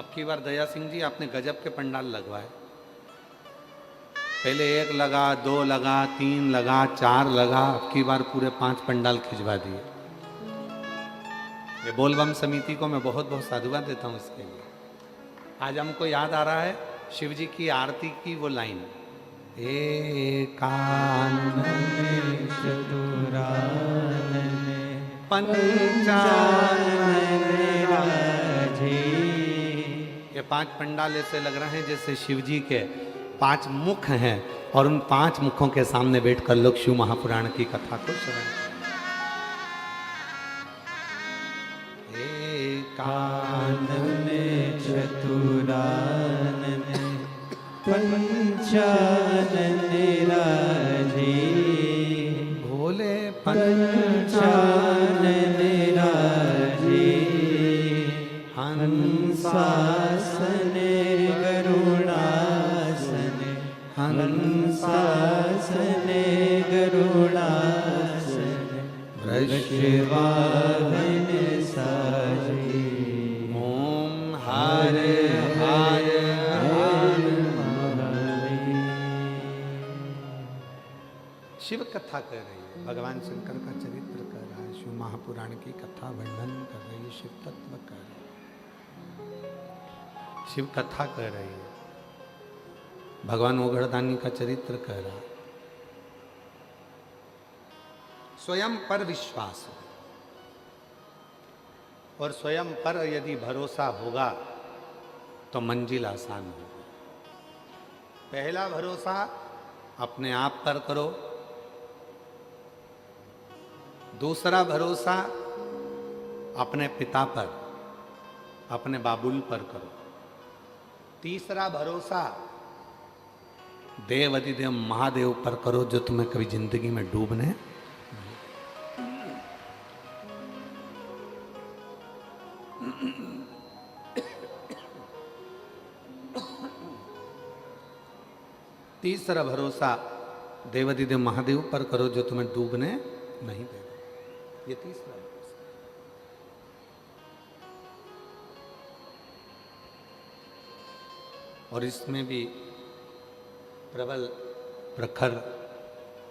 अब की बार दया सिंह जी आपने गजब के पंडाल लगवाए। पहले 1 लगा, 2 लगा, 3 लगा, 4 लगा, अब की बार पूरे 5 पंडाल खिंचवा दिए। ये बोलबम समिति को मैं बहुत बहुत साधुवाद देता हूँ इसके लिए। आज हमको याद आ रहा है शिव जी की आरती की वो लाइन, एकानन चतुरानन पंचानन राजे। ये 5 पंडाल ऐसे लग रहे हैं जैसे शिव जी के 5 मुख हैं और उन 5 मुखों के सामने बैठकर लोग शिव महापुराण की कथा को श्रवण। एकानन चतुरानन पंचानन राजे, भोले पंचानन राजे, हंसासन गरुड़ासन, हंसासन गरुड़ासन, वृषवाहन साजे। ओम हर हर हर शिव कथा कर रही है, भगवान शंकर का चरित्र कर रहा है, शिव महापुराण की कथा वर्णन कर रही है, शिव तत्व कर रही है, शिव कथा कर रही है, भगवान ओघड़दानी का चरित्र कर रहा है। स्वयं पर विश्वास हो और स्वयं पर यदि भरोसा होगा तो मंजिल आसान होगी। पहला भरोसा अपने आप पर करो, दूसरा भरोसा अपने पिता पर, अपने बाबुल पर करो, तीसरा भरोसा देव अधिदेव महादेव पर करो जो तुम्हें कभी जिंदगी में डूबने। तीसरा भरोसा देवाधिदेव महादेव पर करो जो तुम्हें डूबने नहीं देगा। ये तीसरा भरोसा। और इसमें भी प्रबल प्रखर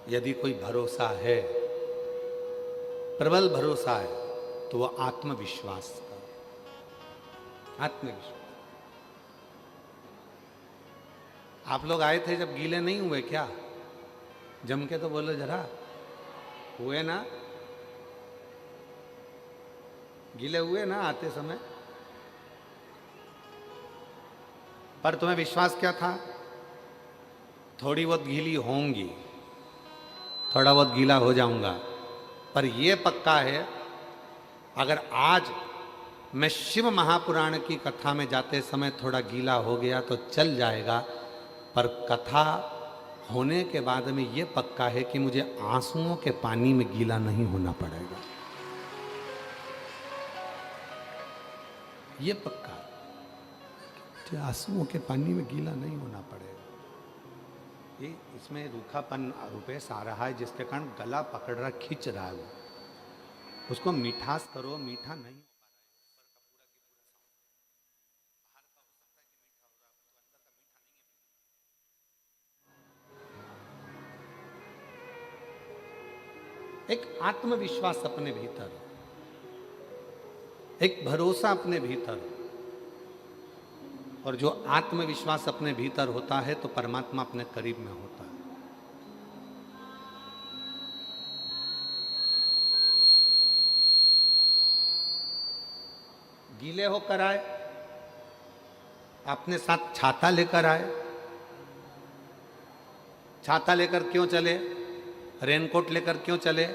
यदि कोई भरोसा है, प्रबल भरोसा है तो वो आत्मविश्वास का, आत्मविश्वास। आप लोग आए थे जब गीले नहीं हुए क्या? जम के तो बोलो जरा, हुए ना? गीले हुए ना आते समय? पर तुम्हें विश्वास क्या था? थोड़ी बहुत गीली होंगी, थोड़ा बहुत गीला हो जाऊंगा, पर यह पक्का है अगर आज मैं शिव महापुराण की कथा में जाते समय थोड़ा गीला हो गया तो चल जाएगा, पर कथा होने के बाद में ये पक्का है कि मुझे आंसुओं के पानी में गीला नहीं होना पड़ेगा। ये पक्का, आंसुओं के पानी में गीला नहीं होना पड़ेगा। ये इसमें रूखापन रुपेश आ रहा है जिसके कारण गला पकड़ रहा, खींच रहा है, वो उसको मिठास करो, मीठा नहीं हो पा रहा है। एक आत्मविश्वास अपने भीतर, एक भरोसा अपने भीतर, और जो आत्मविश्वास अपने भीतर होता है तो परमात्मा अपने करीब में होता है। गीले होकर आए, अपने साथ छाता लेकर आए। छाता लेकर क्यों चले? रेनकोट लेकर क्यों चले?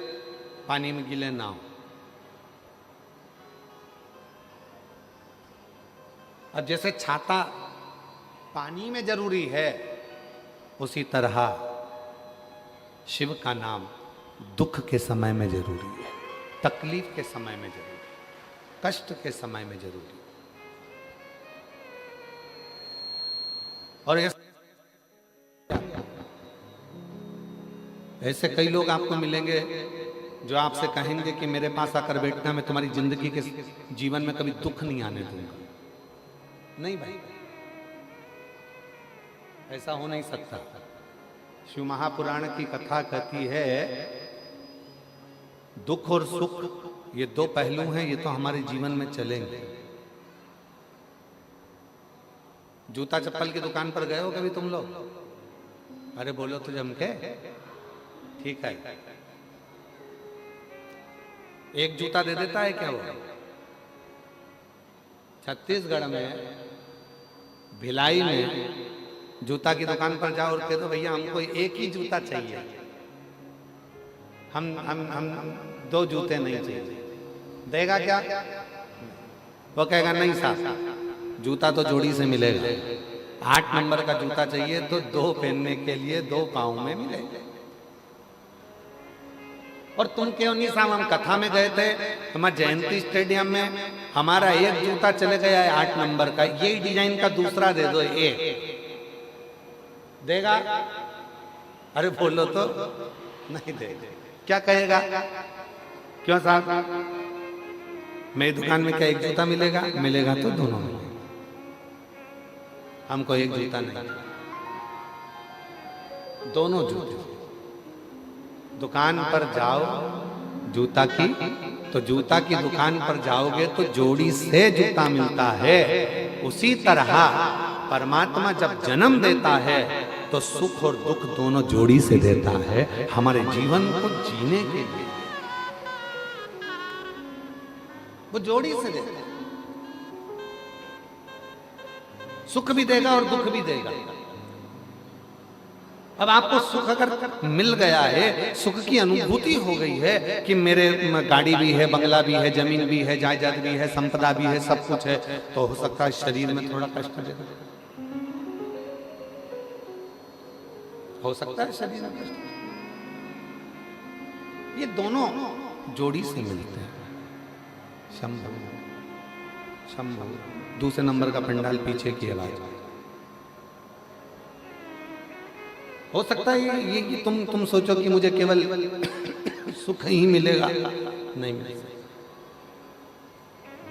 पानी में गीले ना हो। अब जैसे छाता पानी में जरूरी है, उसी तरह शिव का नाम दुख के समय में जरूरी है, तकलीफ के समय में जरूरी है, कष्ट के समय में जरूरी है। और ऐसे कई लोग आपको मिलेंगे जो आपसे कहेंगे कि मेरे पास आकर बैठना, मैं तुम्हारी जिंदगी के जीवन में कभी दुख नहीं आने दूंगा। नहीं भाई, ऐसा हो नहीं सकता। शिव महापुराण की कथा कहती है दुख और सुख ये दो पहलू हैं, ये तो हमारे जीवन में चलेंगे। जूता चप्पल की दुकान पर गए हो कभी तुम लोग? अरे बोलो तो जम के, ठीक है। एक जूता दे देता है क्या वो? छत्तीसगढ़ में भिलाई में जूता की दुकान पर जाओ और कह दो भैया हमको एक ही जूता चाहिए, हम दो जूते नहीं चाहिए, देगा क्या? वो कहेगा नहीं साहब, जूता तो जोड़ी से मिलेगा। 8 नंबर का जूता चाहिए तो 2 पहनने के लिए 2 पाँव में मिलेगा। और तुम क्यों नहीं साहब, हम कथा में गए थे, हमारे जयंती स्टेडियम में हमारा एक जूता चले गया है 8 नंबर का, यही डिजाइन का दूसरा दे दो, एक देगा? अरे बोलो तो, नहीं देगा। क्या कहेगा? क्यों साहब, मेरी दुकान में क्या एक जूता मिलेगा? मिलेगा तो दोनों मिलेगा, हमको एक जूता नहीं, दोनों जूते। दुकान पर जाओ जूता की, तो जूता की दुकान पर जाओगे तो जोड़ी से जूता मिलता है। उसी तरह परमात्मा जब जन्म देता है तो सुख और दुख दोनों जोड़ी से देता है, हमारे जीवन को जीने के लिए वो जोड़ी से देता है। सुख भी देगा और दुख भी देगा। अब आपको सुख अगर मिल गया है, सुख की अनुभूति हो गई है कि मेरे गाड़ी भी है, बंगला भी है, जमीन भी है, जायदाद भी है, संपदा भी है, सब कुछ है, तो हो सकता है शरीर में थोड़ा कष्ट देगा, हो सकता है शरीर में कष्ट। ये दोनों जोड़ी से मिलते हैं। शंभु शंभु, दूसरे नंबर का पंडाल पीछे की आवाज। हो सकता है ये तुम सोचो कि मुझे केवल सुख ही मिलेगा, नहीं मिलेगा।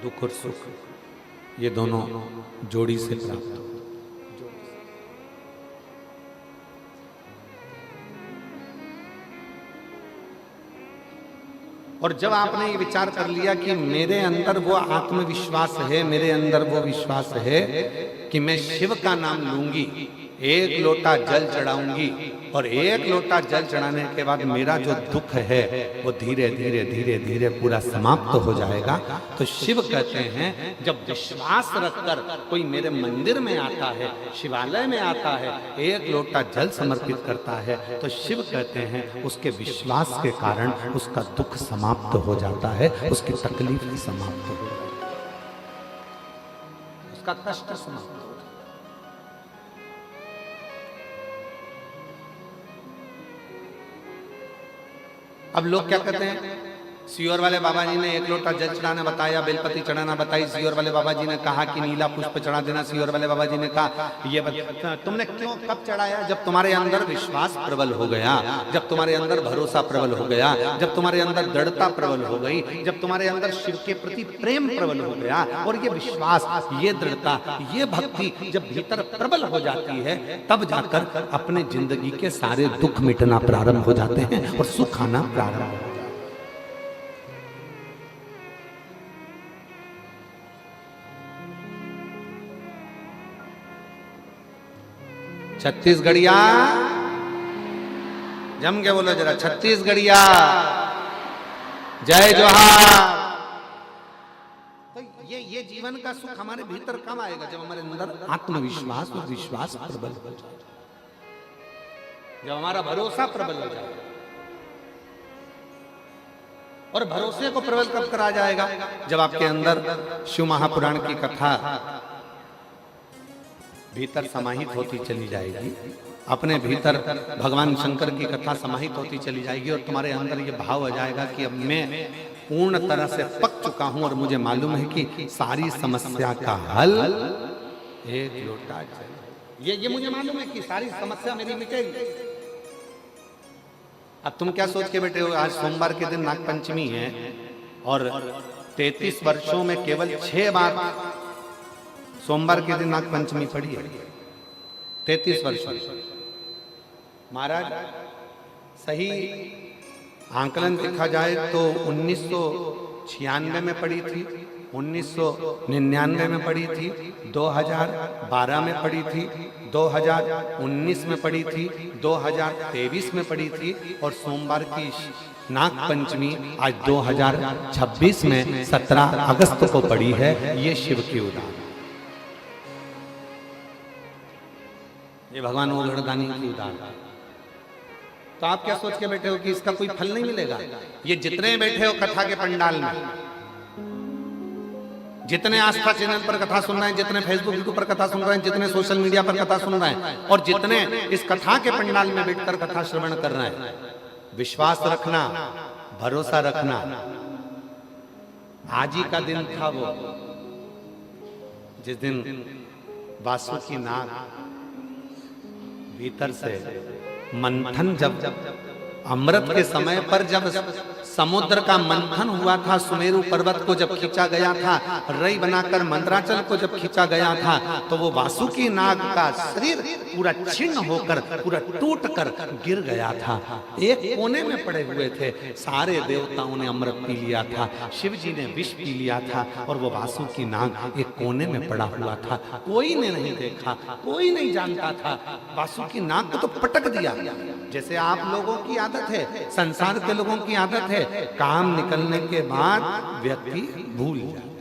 दुख और सुख ये दोनों जोड़ी से प्राप्त हो। और जब आपने ये विचार कर लिया कि मेरे अंदर वो आत्मविश्वास है, मेरे अंदर वो विश्वास है कि मैं शिव का नाम लूंगी, एक लोटा जल चढ़ाऊंगी, और एक लोटा जल चढ़ाने के बाद मेरा जो दुख है वो धीरे धीरे धीरे धीरे पूरा समाप्त हो जाएगा। तो शिव कहते हैं जब विश्वास रखकर कोई मेरे मंदिर में आता है, शिवालय में आता है, एक लोटा जल समर्पित करता है, तो शिव कहते हैं उसके विश्वास के कारण उसका दुख समाप्त हो जाता है, उसकी तकलीफ समाप्त हो जाती है, उसका कष्ट समाप्त हो। अब लोग क्या कहते हैं, सियोर वाले बाबा जी ने एक लोटा जल चढ़ाना बताया, बेलपति चढ़ाना बताई, सियोर वाले बाबा जी ने कहा कि नीला पुष्प चढ़ा देना, सियोर वाले बाबा जी ने कहा ये तुमने क्यों कब चढ़ाया? जब तुम्हारे अंदर विश्वास प्रबल हो गया, जब तुम्हारे अंदर भरोसा प्रबल हो गया, जब तुम्हारे अंदर दृढ़ता प्रबल हो गई, जब तुम्हारे अंदर शिव के प्रति प्रेम प्रबल हो गया, और ये विश्वास, ये दृढ़ता, ये भक्ति जब भीतर प्रबल हो जाती है, तब जाकर अपने जिंदगी के सारे दुख मिटना प्रारंभ हो जाते हैं और सुख आना प्रारंभ हो जाता है। छत्तीसगढ़िया जम के बोलो जरा, छत्तीसगढ़िया जय जोहार। तो ये जीवन का सुख हमारे भीतर कब आएगा? जब हमारे अंदर आत्मविश्वास और विश्वास प्रबल हो जाए, जब हमारा भरोसा प्रबल हो जाए। और भरोसे को प्रबल कब करा जाएगा? जब आपके अंदर शिव महापुराण की कथा भीतर समाहित होती चली जाएगी, अपने भीतर भगवान शंकर की कथा समाहित होती चली जाएगी, और तुम्हारे अंदर ये भाव आ जाएगा कि अब मैं पूर्ण तरह से पक चुका हूं और मुझे मालूम है कि सारी समस्या का हल एक लोटा जल। ये मुझे मालूम है कि सारी समस्या मेरी मिटेगी। अब तुम क्या सोच के बैठे हो? आज सोमवार के दिन नागपंचमी है और 33 वर्षों में केवल 6 बार सोमवार के दिन नाग पंचमी पड़ी है, 33 वर्ष महाराज। सही आंकलन देखा जाए तो 1996 में पड़ी थी, 1999 में पड़ी थी, 2012 में पड़ी थी, 2019 में पड़ी थी, 2023 में पड़ी थी, और सोमवार की नाग पंचमी आज 2026 में 17 अगस्त को पड़ी है। ये शिव की उदाहरण, ये भगवान ओघड़दानी की उदाहरण। तो आप क्या सोच के बैठे हो कि इसका कोई फल नहीं मिलेगा? ये जितने बैठे हो कथा के पंडाल में, जितने आस्था चैनल पर कथा सुन रहे हैं, जितने फेसबुक यूट्यूब पर कथा सुन रहे हैं, जितने सोशल मीडिया पर कथा सुन रहे हैं, और जितने इस कथा के पंडाल में बैठकर कथा श्रवण कर रहे हैं, विश्वास रखना, भरोसा रखना। आज ही का दिन था वो, जिस दिन वासुकी नाग भीतर से मंथन, जब अमृत के समय पर जब समुद्र का मंथन हुआ था, सुमेरु पर्वत को जब खींचा गया था, रई बनाकर मंदराचल को जब खींचा गया था, तो वो वासुकी नाग का शरीर पूरा छिन्न होकर, पूरा टूट कर गिर गया था। एक कोने में पड़े हुए थे, सारे देवताओं ने अमृत पी लिया था, शिव जी ने विष पी लिया था, और वो वासुकी नाग एक कोने में पड़ा हुआ था। कोई ने नहीं देखा, कोई नहीं जानता था। वासुकी नाग को तो पटक दिया। जैसे आप लोगों की आदत है, संसार के लोगों की आदत है, काम निकलने के बाद व्यक्ति भूल जाता।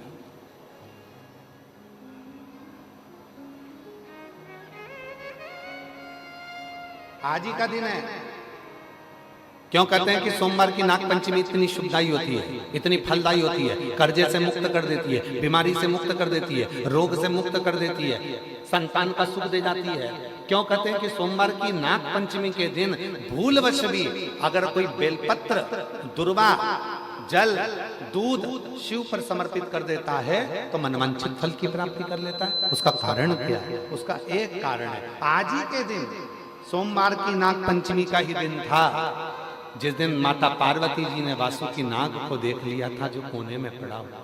आज ही का दिन है। क्यों कहते हैं कि सोमवार की नाग पंचमी इतनी शुभदायी होती है, इतनी फलदायी होती है? कर्जे से मुक्त कर देती है, बीमारी से मुक्त कर देती है, रोग से मुक्त कर देती है, संतान का सुख दे जाती है। क्यों कहते हैं कि सोमवार की नाग पंचमी के दिन भूलवश भी अगर कोई बेलपत्र, दुर्वा, जल, दूध शिव पर समर्पित कर देता है तो मनवांछित फल की प्राप्ति कर लेता है। उसका कारण क्या है? उसका एक कारण है, आज ही के दिन सोमवार की नाग पंचमी का ही दिन था, जिस दिन माता पार्वती जी ने वासुकी नाग को देख लिया था, जो कोने में पड़ा हुआ।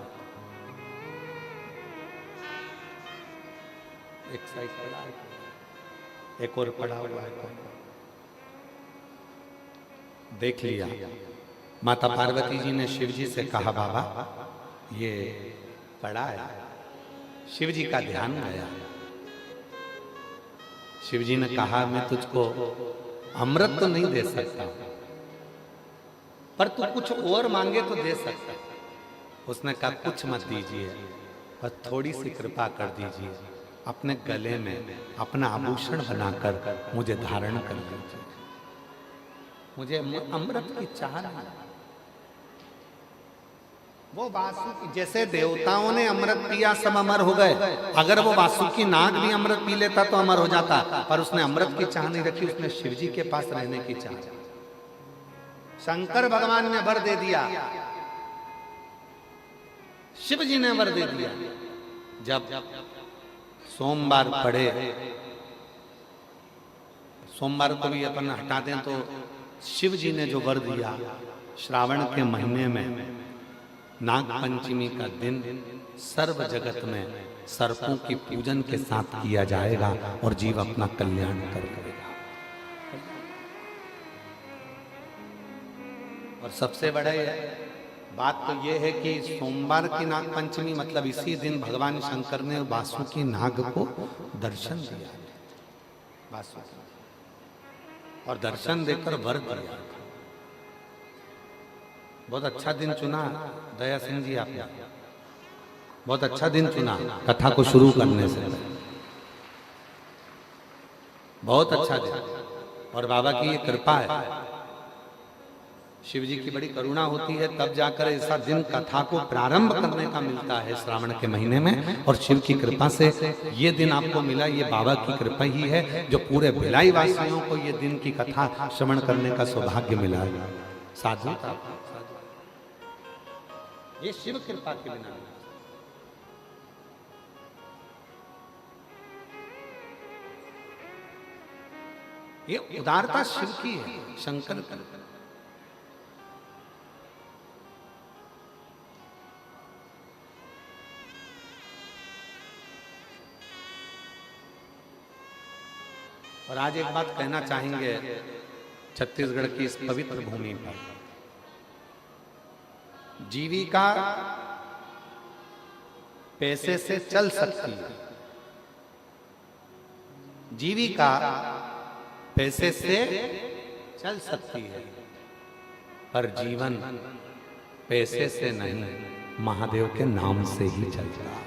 एक साइड पड़ा है, एक और पड़ा हुआ है, देख लिया। माता पार्वती जी ने शिव जी से कहा, बाबा ये पड़ा है। शिव जी का ध्यान गया। शिव जी ने कहा, मैं तुझको अमृत तो नहीं दे सकता, पर तू कुछ और मांगे तो दे सकता। उसने कहा, कुछ मत दीजिए, पर थोड़ी सी कृपा कर दीजिए, अपने गले में अपना आभूषण बनाकर मुझे धारण कर दीजिए। मुझे अमृत की चाह नहीं। वो वासुकी, जैसे देवताओं ने अमृत पिया सब अमर हो गए, अगर वो वासुकी नाग भी अमृत पी लेता तो अमर हो जाता, पर उसने अमृत की चाह नहीं रखी, उसने शिव जी के पास रहने की चाह। शंकर भगवान ने वर दे दिया, शिव जी ने वर दे दिया। जब सोमवार पड़े, सोमवार को भी अपन हटा दें तो शिव जी ने जो वर दिया, श्रावण के महीने में नाग पंचमी का दिन सर्व जगत में सर्पों की पूजन के साथ किया जाएगा और जीव अपना कल्याण करेगा। और सबसे बड़ा बात तो यह है कि सोमवार की नाग पंचमी मतलब इसी दिन भगवान शंकर ने वासुकी नाग को दर्शन दिया, वासुकी, और दर्शन देकर वर दिया। बहुत अच्छा दिन चुना दया सिंह जी आपने, बहुत अच्छा दिन चुना कथा को शुरू करने से, बहुत अच्छा दिन। और बाबा की ये कृपा है, शिव जी की बड़ी करुणा होती है, तब जाकर ऐसा दिन कथा को प्रारंभ करने का मिलता है श्रावण के महीने में। और शिव की कृपा से ये दिन आपको मिला, ये बाबा की कृपा ही है जो पूरे भिलाई वासियों को ये दिन की कथा श्रवण करने का सौभाग्य मिला है। साधु ये शिव कृपा के बिना। ये उदारता शिव की है, शंकर की। और आज एक बात कहना चाहेंगे छत्तीसगढ़ की इस पवित्र भूमि पर, जीविका पैसे से चल सकती है, जीविका पैसे से चल सकती है, पर जीवन पैसे से नहीं, महादेव के नाम से ही चलता है।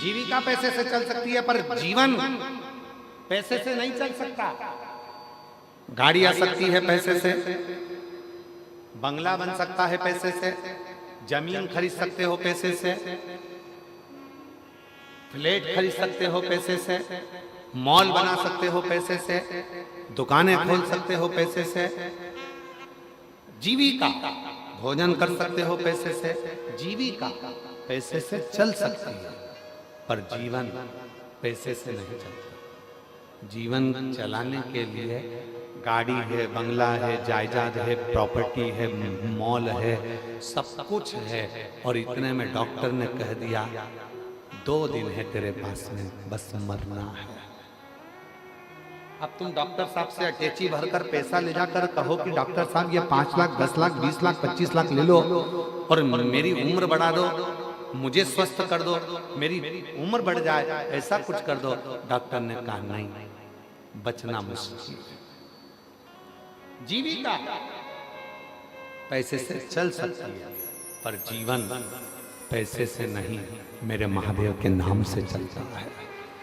जीविका पैसे से चल सकती है, पर जीवन पैसे से नहीं चल सकता। गाड़ी आ सकती है पैसे से, बंगला बन सकता है पैसे से, जमीन खरीद सकते हो पैसे से, फ्लैट खरीद सकते हो पैसे से, मॉल बना सकते हो पैसे से, दुकानें खोल सकते हो पैसे से, जीविका भोजन कर सकते हो पैसे से, जीविका पैसे से चल सकती है, पर जीवन पैसे से नहीं चलता। जीवन चलाने के लिए गाड़ी है, बंगला है, जायदाद है, प्रॉपर्टी है, मॉल है, सब कुछ है, और इतने में डॉक्टर ने कह दिया 2 दिन है तेरे पास में, बस मरना है। अब तुम डॉक्टर साहब से अटैची भरकर पैसा ले जाकर कहो कि डॉक्टर साहब ये 5 लाख, 10 लाख, 20 लाख, 25 लाख ले लो और मेरी उम्र बढ़ा दो, मुझे स्वस्थ कर दो, मेरी उम्र बढ़ जाए, ऐसा कुछ कर दो। डॉक्टर ने कहा नहीं, बचना मुश्किल है। जीविका पैसे से चल सकती है, पर जीवन पैसे से नहीं, मेरे महादेव के नाम से चलता है।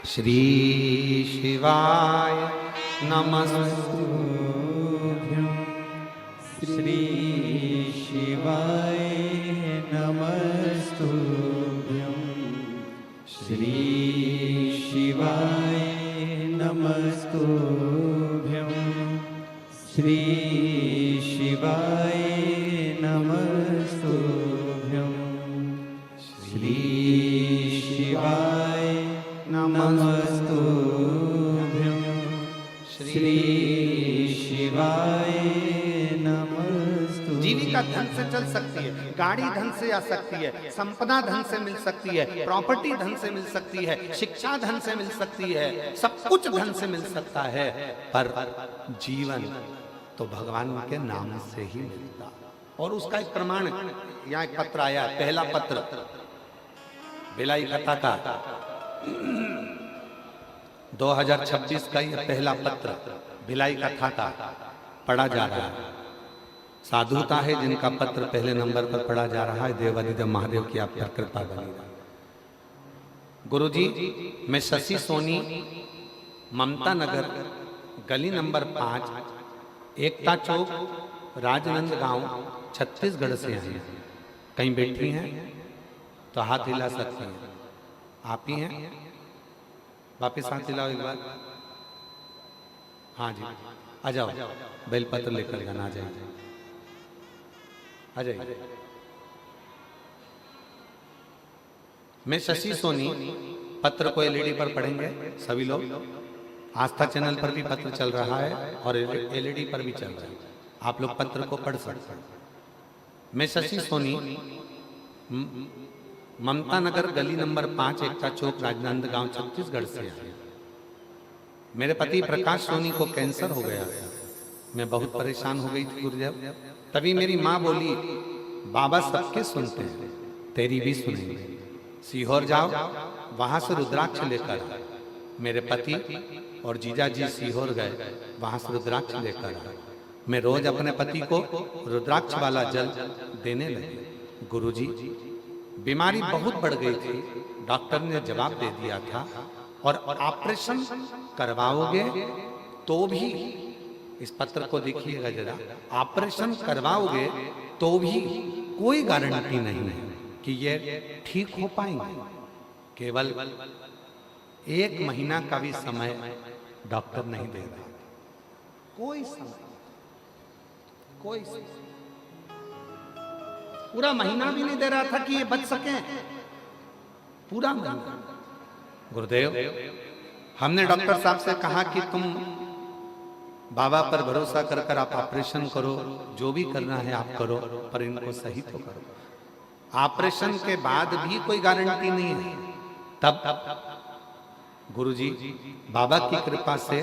श्री शिवाय नमस्तुभ्यं, श्री शिवाय नमस्तुभ्यं, श्री शिवाय नमस्तुभ्यं, श्री शिवाय नमस्तुभ्यं, श्री शिवाय नमस्तुभ्यं, श्री शिवाय नमस्तुभ्यं। जीविका धन से चल सकती है, गाड़ी धन से आ सकती है, संपदा धन से मिल सकती है, प्रॉपर्टी धन से मिल सकती है, शिक्षा धन से मिल सकती है, सब कुछ धन से मिल सकता है, पर जीवन तो भगवान के नाम से ही मिलता। और उसका एक प्रमाण, यहाँ एक पत्र आया, पहला पत्र भिलाई कथा का 2026 का यह पहला पत्र भिलाई कथा का पढ़ा जा रहा है। साधुता है जिनका पत्र पहले नंबर पर पढ़ा जा रहा है। देवादिदेव महादेव की आप पर कृपा बनी रहे। गुरुजी, मैं शशि सोनी, ममता नगर, गली नंबर 5, एकता चौक, राजनंदगांव, छत्तीसगढ़ से हैं। कहीं बैठी हैं तो हाथ हिला सकती हैं। आप ही हैं? वापिस हाथ हिलाओ एक बार। हाँ जी, आ जाओ, बेलपत्र लेकर जाना, आ जाइए, आ जाइए। मैं शशि सोनी, पत्र को एलईडी पर पढ़ेंगे सभी लोग। आस्था चैनल पर भी पत्र चल रहा है और एलईडी पर भी चल रहा है, आप लोग पत्र को पढ़ सकते हैं। मैं शशि सोनी, ममता नगर, गली नंबर 5, एकता चौक, राजनांदगांव, छत्तीसगढ़ से आया। मेरे पति प्रकाश सोनी को कैंसर हो गया था। मैं बहुत परेशान हो गई थी गुरुदेव। तभी मेरी माँ बोली, बाबा सबके सुनते हैं, तेरी भी सुनेंगे। सीहोर जाओ, वहां से रुद्राक्ष लेकर आए। मेरे पति और जीजा जी सीहोर गए, वहां से रुद्राक्ष लेकर आए। मैं रोज अपने पति को रुद्राक्ष वाला जल देने लगी। गुरुजी, बीमारी बहुत बढ़ गई थी। डॉक्टर ने जवाब दे दिया था, और ऑपरेशन करवाओगे तो भी, इस पत्र को देखिएगा जरा, ऑपरेशन करवाओगे तो भी कोई गारंटी नहीं है कि ये ठीक हो पाएंगे। केवल 1 महीना का भी समय डॉक्टर नहीं दे रहा, कोई समय, कोई समय। पूरा महीना भी नहीं दे रहा था कि ये बच सके, पूरा महीना। गुरुदेव, हमने डॉक्टर साहब से कहा कि तुम बाबा पर भरोसा कर कर आप ऑपरेशन करो, जो भी करना है आप करो, पर इनको सही तो करो। ऑपरेशन के बाद भी कोई गारंटी नहीं है तब गुरुजी बाबा की कृपा से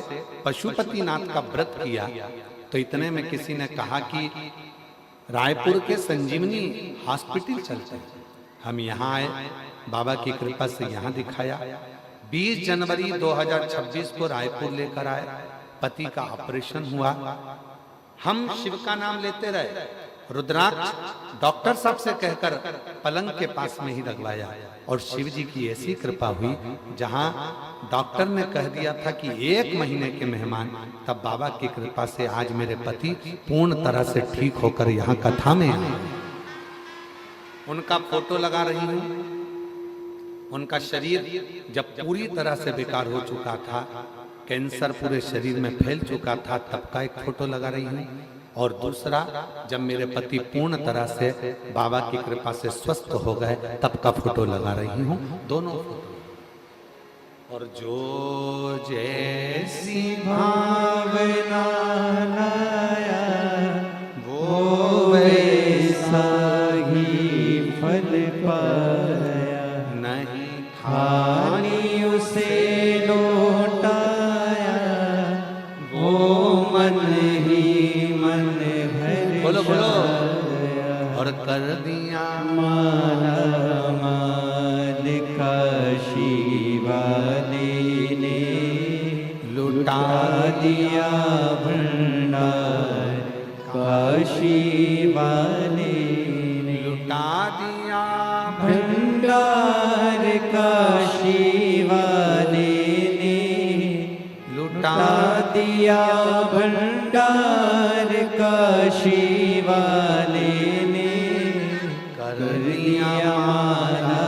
पशुपतिनाथ का व्रत किया तो इतने में किसी ने कहा कि रायपुर के संजीवनी हॉस्पिटल चलते हैं। हम यहाँ आए, बाबा की कृपा से यहाँ दिखाया। 20 जनवरी 2026 को रायपुर लेकर आए, पति का ऑपरेशन हुआ। हम शिव का नाम लेते रहे, रुद्राक्ष डॉक्टर साहब से कहकर पलंग के पास में ही लगवाया और शिव जी की ऐसी कृपा हुई, जहां डॉक्टर ने कह दिया था कि 1 महीने के मेहमान, तब बाबा की कृपा से आज मेरे पति पूर्ण तरह से ठीक होकर यहाँ कथा में आए। उनका फोटो लगा रही हूं। उनका शरीर जब पूरी तरह से बेकार हो चुका था, कैंसर पूरे शरीर में फैल चुका था, तब का एक फोटो लगा रही हूं। और दूसरा, जब मेरे पति पूर्ण तरह से बाबा की कृपा से स्वस्थ हो गए, तब का फोटो लगा रही हूं। दोनों फोटो। और जो जैसी भावना लाया वो वैसा ही फल पाया, नहीं खाली उसे लौटाया वो मन ही मन भर बोलो बोलो। और कर दिया माला माल काशी वाले ने लुटा दिया भंडार काशी वाले ने, लुटा दिया भंडार काशी वाले ने लुटा दिया भंडार काशी वाले ने, कर दिया माला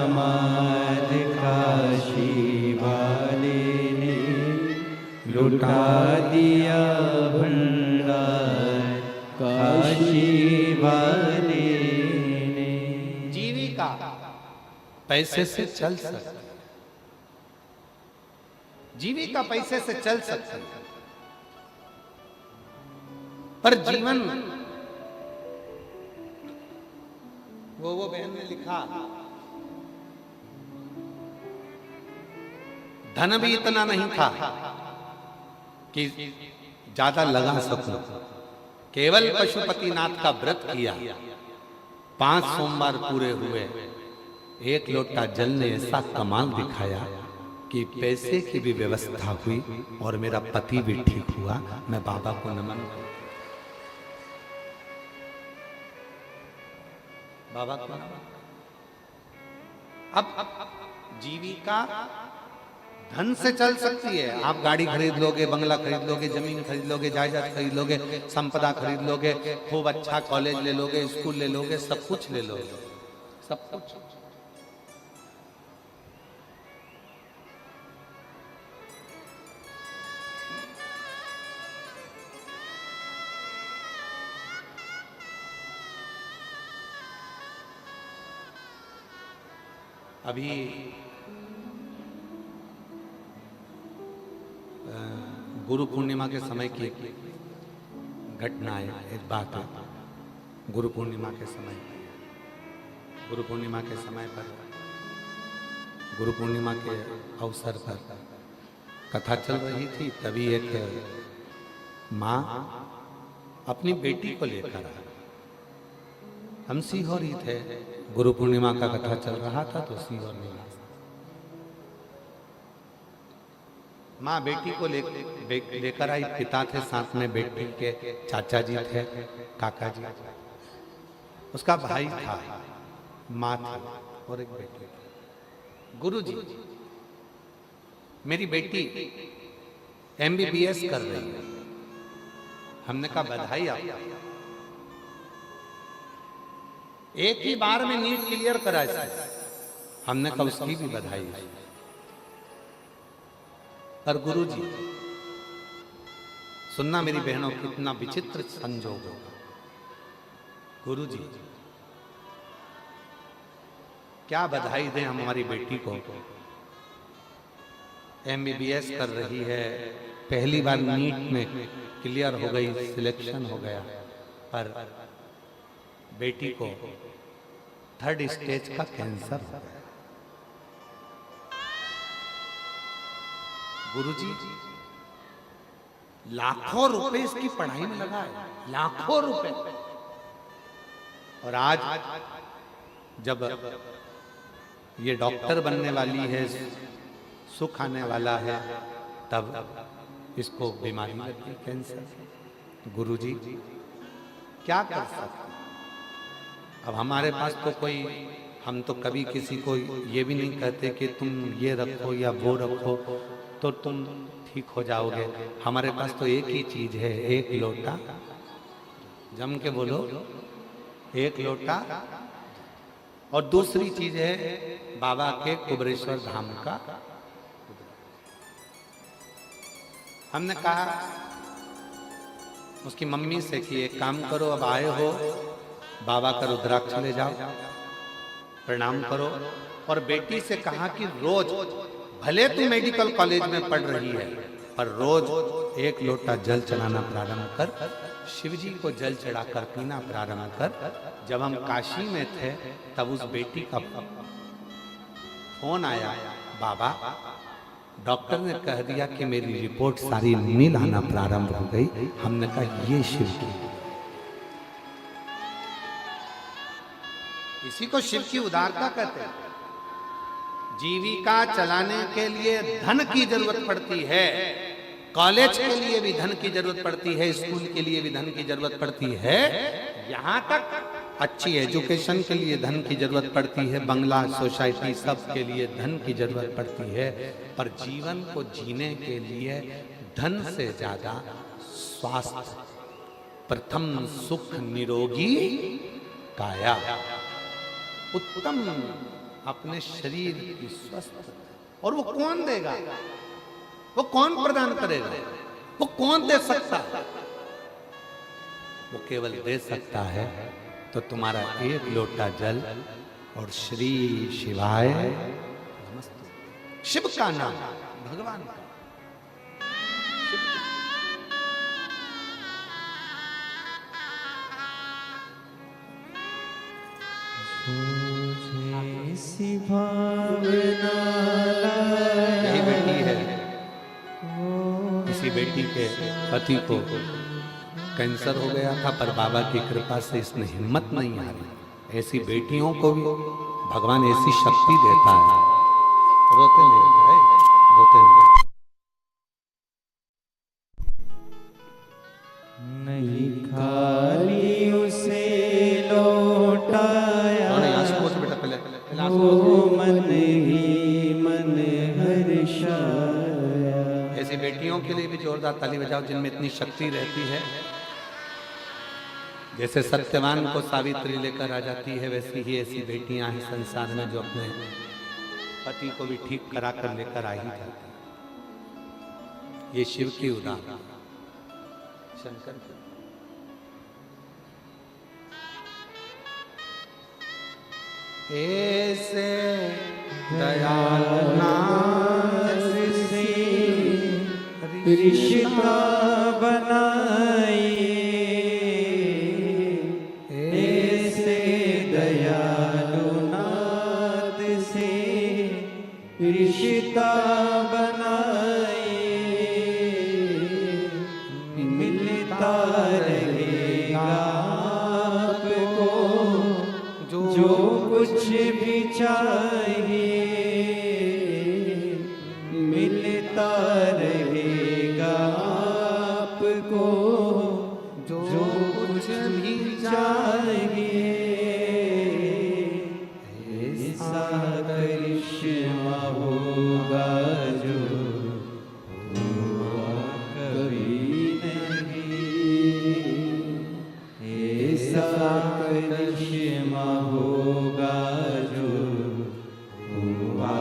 माल काशी वाले ने लुटा दिया भंडार काशी वाले ने। जीविका पैसे से चल सकती, जीविका पैसे से चल सकती, पर जीवन, वो बहन ने लिखा, धन भी इतना नहीं था कि ज्यादा लगा सकूं। केवल पशुपतिनाथ का व्रत किया, 5 सोमवार पूरे हुए, 1 लोटा जल ने ऐसा कमाल दिखाया कि पैसे की भी व्यवस्था हुई और मेरा पति भी ठीक हुआ। मैं बाबा को नमन करता, बाबा को नमन। अब जीविका धन से चल सकती है। आप गाड़ी खरीद लोगे, बंगला खरीद लोगे, जमीन खरीद लोगे, जायदाद खरीद लोगे, संपदा खरीद लोगे, खूब अच्छा कॉलेज ले लोगे, स्कूल ले लोगे, सब कुछ ले लोगे, सब कुछ। अभी गुरु पूर्णिमा के समय की घटना है, एक बात है। गुरु पूर्णिमा के समय पर गुरु पूर्णिमा के अवसर पर कथा चल रही थी, तभी एक माँ अपनी बेटी को लेकर आई। हम सीहोर ही थे, गुरु पूर्णिमा का कथा चल रहा था तो सीहोर में माँ बेटी को लेकर आई। पिता थे साथ में, बेटी के चाचा जी थे, काका जी, उसका भाई था, माँ थी और एक बेटी थी। गुरु जी, मेरी बेटी MBBS कर रही है। हमने कहा बधाई आपको, एक ही बार में नीट क्लियर करा इसने। हमने कहा उसकी भी बधाई है। पर गुरुजी, सुनना मेरी बहनों, कितना विचित्र संजोग होगा। गुरुजी, क्या बधाई दें हम हमारी बेटी को, MBBS कर रही है, पहली बार नीट में क्लियर हो गई, सिलेक्शन हो गया, पर बेटी को 3rd स्टेज का कैंसर हो गया। गुरुजी लाखों रुपए इसकी पढ़ाई में लगा है, लाखों रुपए। और आज जब ये डॉक्टर बनने वाली है, सुख आने वाला है, तब इसको बीमारी लगती, कैंसर। गुरुजी क्या कर सकते। अब हमारे पास तो कोई, हम तो कभी किसी को ये भी नहीं कहते कि तुम ये रखो या वो रखो तो तुम ठीक हो जाओगे। हमारे पास तो एक ही चीज है, एक लोटा, जम के बोलो, एक लोटा। और दूसरी चीज है बाबा के कुबरेश्वर धाम का। हमने कहा उसकी मम्मी से कि एक काम करो, अब आए हो बाबा का रुद्राक्ष ले जाओ, प्रणाम करो। और बेटी से कहा कि रोज, भले तू मेडिकल कॉलेज में पढ़ रही है, पर रोज एक लोटा जल चढ़ाना प्रारंभ कर, शिव जी को जल चढ़ाकर पीना प्रारंभ कर। जब हम काशी में थे तब उस बेटी का फोन आया, बाबा डॉक्टर ने कह दिया कि मेरी रिपोर्ट सारी नील आना प्रारंभ हो गई। हमने कहा ये शिव की, इसी को शिव की उदारता कहते हैं। जीविका चलाने के लिए धन की जरूरत पड़ती है, कॉलेज के लिए भी धन की जरूरत पड़ती है, स्कूल के लिए भी धन की जरूरत पड़ती है, यहाँ तक अच्छी एजुकेशन के लिए धन की जरूरत पड़ती है, बंगला, सोसाइटी, सब के लिए धन की जरूरत पड़ती है। पर जीवन को जीने के लिए धन से ज्यादा स्वास्थ्य, प्रथम सुख निरोगी काया, उत्तम अपने शरीर की स्वस्थ। और वो कौन देगा, वो कौन प्रदान करेगा, वो कौन दे सकता है? वो केवल दे सकता है तो तुम्हारा एक लोटा जल और श्री शिवाय नमस्ते, शिव का नाम, भगवान का। यही बेटी है, इसी बेटी के पति को कैंसर हो गया था, पर बाबा की कृपा से इसने हिम्मत नहीं हारी। ऐसी बेटियों को भी भगवान ऐसी शक्ति देता है। रोते नहीं, रोते नहीं, खाली उसे लौटाया, बेटा पहले मन ही मन हर्षाया। ऐसी बेटियों के लिए भी जोरदार ताली बजाओ जिनमें इतनी शक्ति रहती है। जैसे सत्यवान को सावित्री लेकर आ जाती है, वैसी ही ऐसी बेटियां हैं संसार में जो अपने पति को भी ठीक करा कर लेकर आ ही जाती। ये शिव की उदाहरण, शंकर की। ऐसे दयालु नाथ से रिश्ता बनाए, ऐसे दयालु नाथ से रिश्ता बनाए, मिलता रहेगा आपको जो कुछ भी चाहिए, मिलता रहेगा आपको जो कुछ भी चाहिए। ऐसा करिश्मा होगा जो हुआ कभी नहीं, ऐसा करिश्मा होगा जो हुआ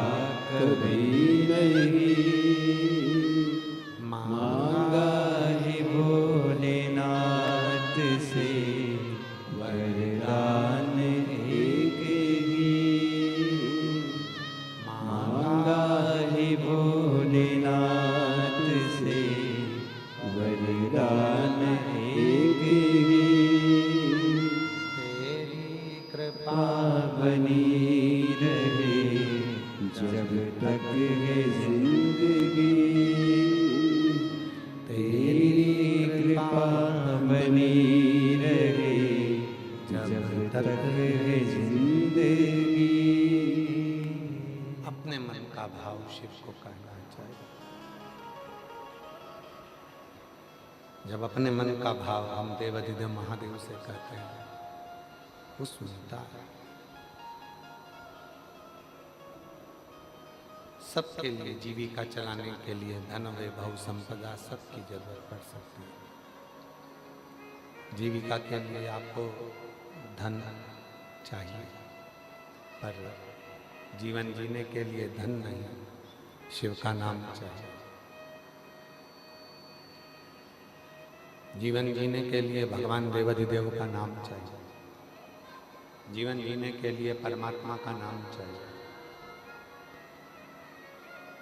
का भाव शिव को कहना चाहिए। जब अपने मन का भाव हम देवाधिदेव महादेव से कहते हैं, वो सुनता है। सबके लिए जीविका चलाने के लिए धन वैभव संपदा सबकी जरूरत पड़ सकती है। जीविका के लिए आपको धन चाहिए, पर जीवन जीने के लिए धन नहीं, शिव का नाम चाहिए। जीवन जीने के लिए भगवान देवाधिदेव का नाम चाहिए। जीवन जीने के लिए परमात्मा का नाम चाहिए।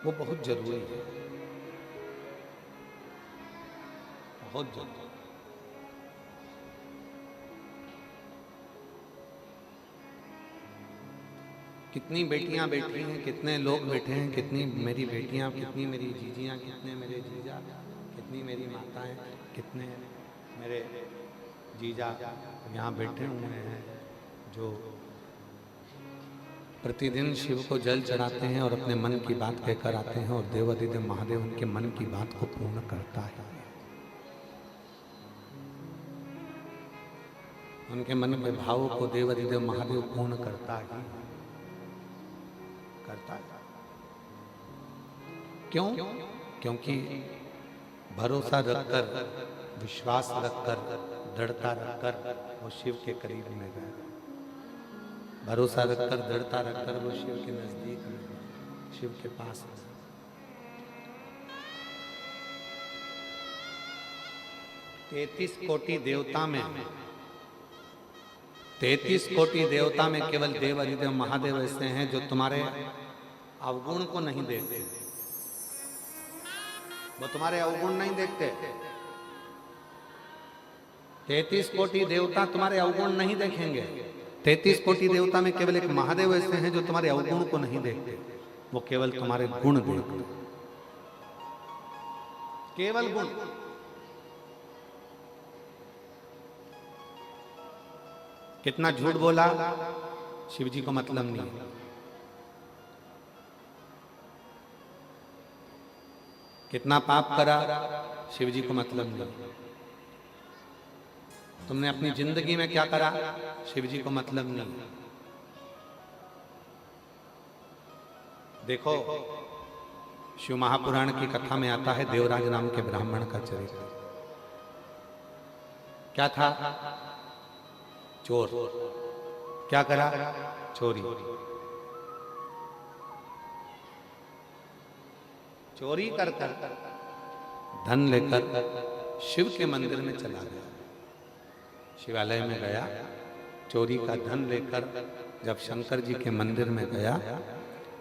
वो बहुत जरूरी है, बहुत जरूरी। कितनी बेटियां बैठी हैं, कितने लोग बैठे हैं, कितनी मेरी बेटियां, कितनी मेरी जीजियां, कितने मेरे जीजा, कितनी मेरी माताएं, कितने मेरे जीजा यहाँ बैठे हुए हैं जो प्रतिदिन शिव को जल चढ़ाते हैं और अपने मन की बात कहकर आते हैं, और देवाधिदेव महादेव उनके मन की बात को पूर्ण करता है। उनके मन के भावों को देवाधिदेव महादेव पूर्ण करता है, करता है। क्यों? क्योंकि भरोसा रखकर, विश्वास रखकर, दृढ़ता रखकर वो शिव के करीब में गए। भरोसा रखकर, दृढ़ता रखकर वो शिव के नजदीक में गए, शिव के पास। 33 कोटि देवता में, 33 कोटि देवता में केवल देवाधिदेव महादेव ऐसे हैं जो तुम्हारे अवगुण को नहीं देखते। वो तुम्हारे अवगुण नहीं देखते। 33 कोटि देवता तुम्हारे अवगुण नहीं देखेंगे। 33 कोटि देवता में केवल एक महादेव ऐसे हैं जो तुम्हारे अवगुण को नहीं देखते। वो केवल तुम्हारे गुण देखते, केवल गुण। कितना झूठ बोला, शिव जी को मतलब नहीं है। कितना पाप करा, शिव जी को मतलब नहीं। तुमने अपनी जिंदगी में क्या करा, शिव जी को मतलब नहीं। देखो, शिव महापुराण की कथा में आता है देवराज नाम के ब्राह्मण का चरित्र। क्या था? चोर। क्या करा? चोरी। चोरी कर धन लेकर शिव के मंदिर में चला गया। शिवालय में गया, चोरी का धन लेकर जब शंकर जी के मंदिर में गया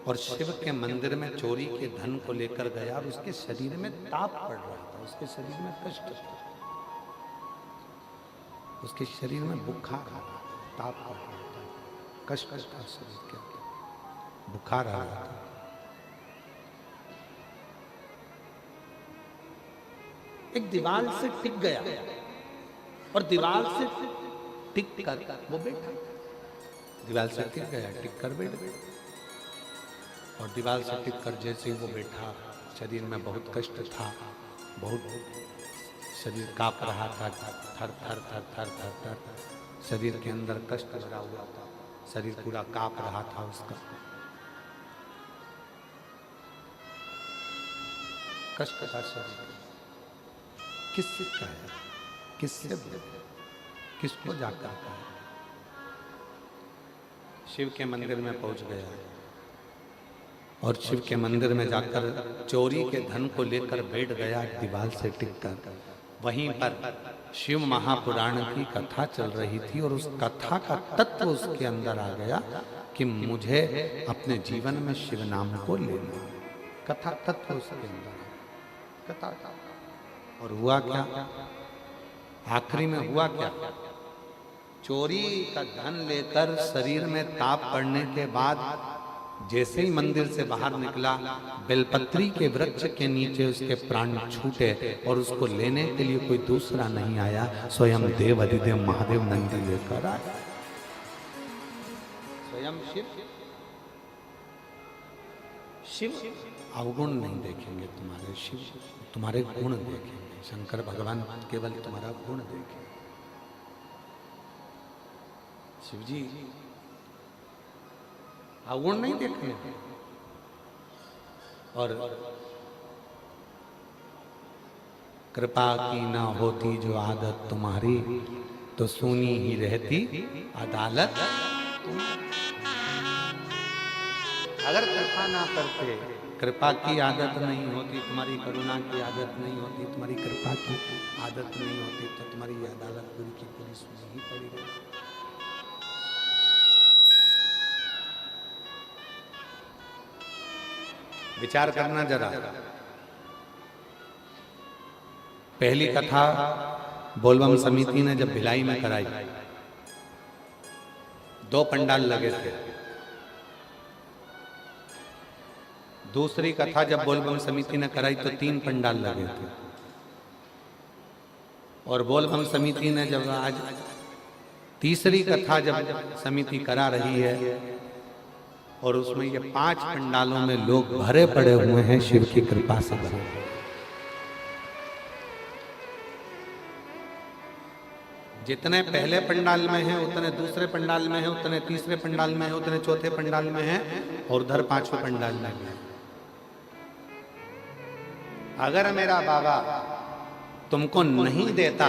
और शिव के मंदिर में चोरी के धन को लेकर गया, और उसके शरीर में ताप पड़ रहा था, उसके शरीर में कष्ट था, उसके शरीर में बुखार आ रहा था, ताप पड़ रहा था, कष्ट था शरीर के, बुखार आ रहा था। एक दीवार से टिक गया और दीवार से टिक कर वो बैठा। दीवार से टिक गया, टिक कर बैठ गया, और दीवार से टिक कर जैसे ही वो बैठा, शरीर में बहुत कष्ट था, बहुत शरीर कांप रहा था, थर थर थर थर थर थर, शरीर के अंदर कष्ट भरा हुआ था, शरीर पूरा कांप रहा था उसका। कष्ट का शरीर किससे कहे, किससे बोले, किसको जाकर कहे? शिव के मंदिर में पहुंच गया और शिव के मंदिर में जाकर चोरी के धन को लेकर बैठ गया दीवार से टिककर। वहीं पर शिव महापुराण की कथा चल रही थी और उस कथा का तत्व उसके अंदर आ गया कि मुझे अपने जीवन में शिव नाम को लेना। कथा तत्व उसके अंदर, कथा। और हुआ क्या? आखिरी में हुआ क्या? चोरी का धन लेकर शरीर में ताप पड़ने के बाद जैसे ही मंदिर से बाहर निकला, बेलपत्री के वृक्ष के नीचे उसके प्राण छूटे और उसको लेने के लिए कोई दूसरा नहीं आया, स्वयं देवाधिदेव महादेव नंदी लेकर आया, स्वयं शिव। शिव अवगुण नहीं देखेंगे तुम्हारे, शिव तुम्हारे गुण देखेंगे। शंकर भगवान केवल तुम्हारा गुण देखेंगे। शिव जी अवगुण नहीं देखेंगे। और कृपा की ना होती जो आदत तुम्हारी, तो सुनी ही रहती अदालत। अगर कृपा ना करते, कृपा की आदत नहीं होती, तुम्हारी करुणा की आदत नहीं होती, तुम्हारी कृपा की आदत नहीं होती, तो तुम्हारी अदालत पूरी की पूरी सुनी ही पड़ेगी। विचार करना जरा। पहली कथा बोलबम समिति ने जब भिलाई में कराई, 2 पंडाल लगे थे। दूसरी कथा जब बोलबम समिति ने कराई तो 3 पंडाल लगे थे। और बोलबम समिति ने जब आज तीसरी कथा जब समिति करा रही है, और उसमें ये 5 पंडालों में लोग भरे पड़े हुए हैं शिव की कृपा से भरे। जितने पहले पंडाल में हैं उतने दूसरे पंडाल में हैं, उतने तीसरे पंडाल में हैं, उतने चौथे पंडाल में हैं, और उधर 5वें पंडाल में हैं। अगर मेरा बाबा तुमको नहीं देता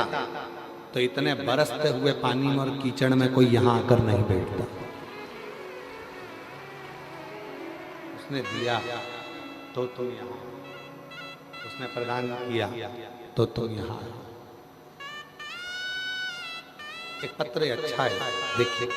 तो इतने बरसते हुए पानी में और कीचड़ में कोई यहां आकर नहीं बैठता। उसने दिया तो तुम यहां, उसने प्रदान किया तो तुम यहां। एक पत्र अच्छा है, देखिए।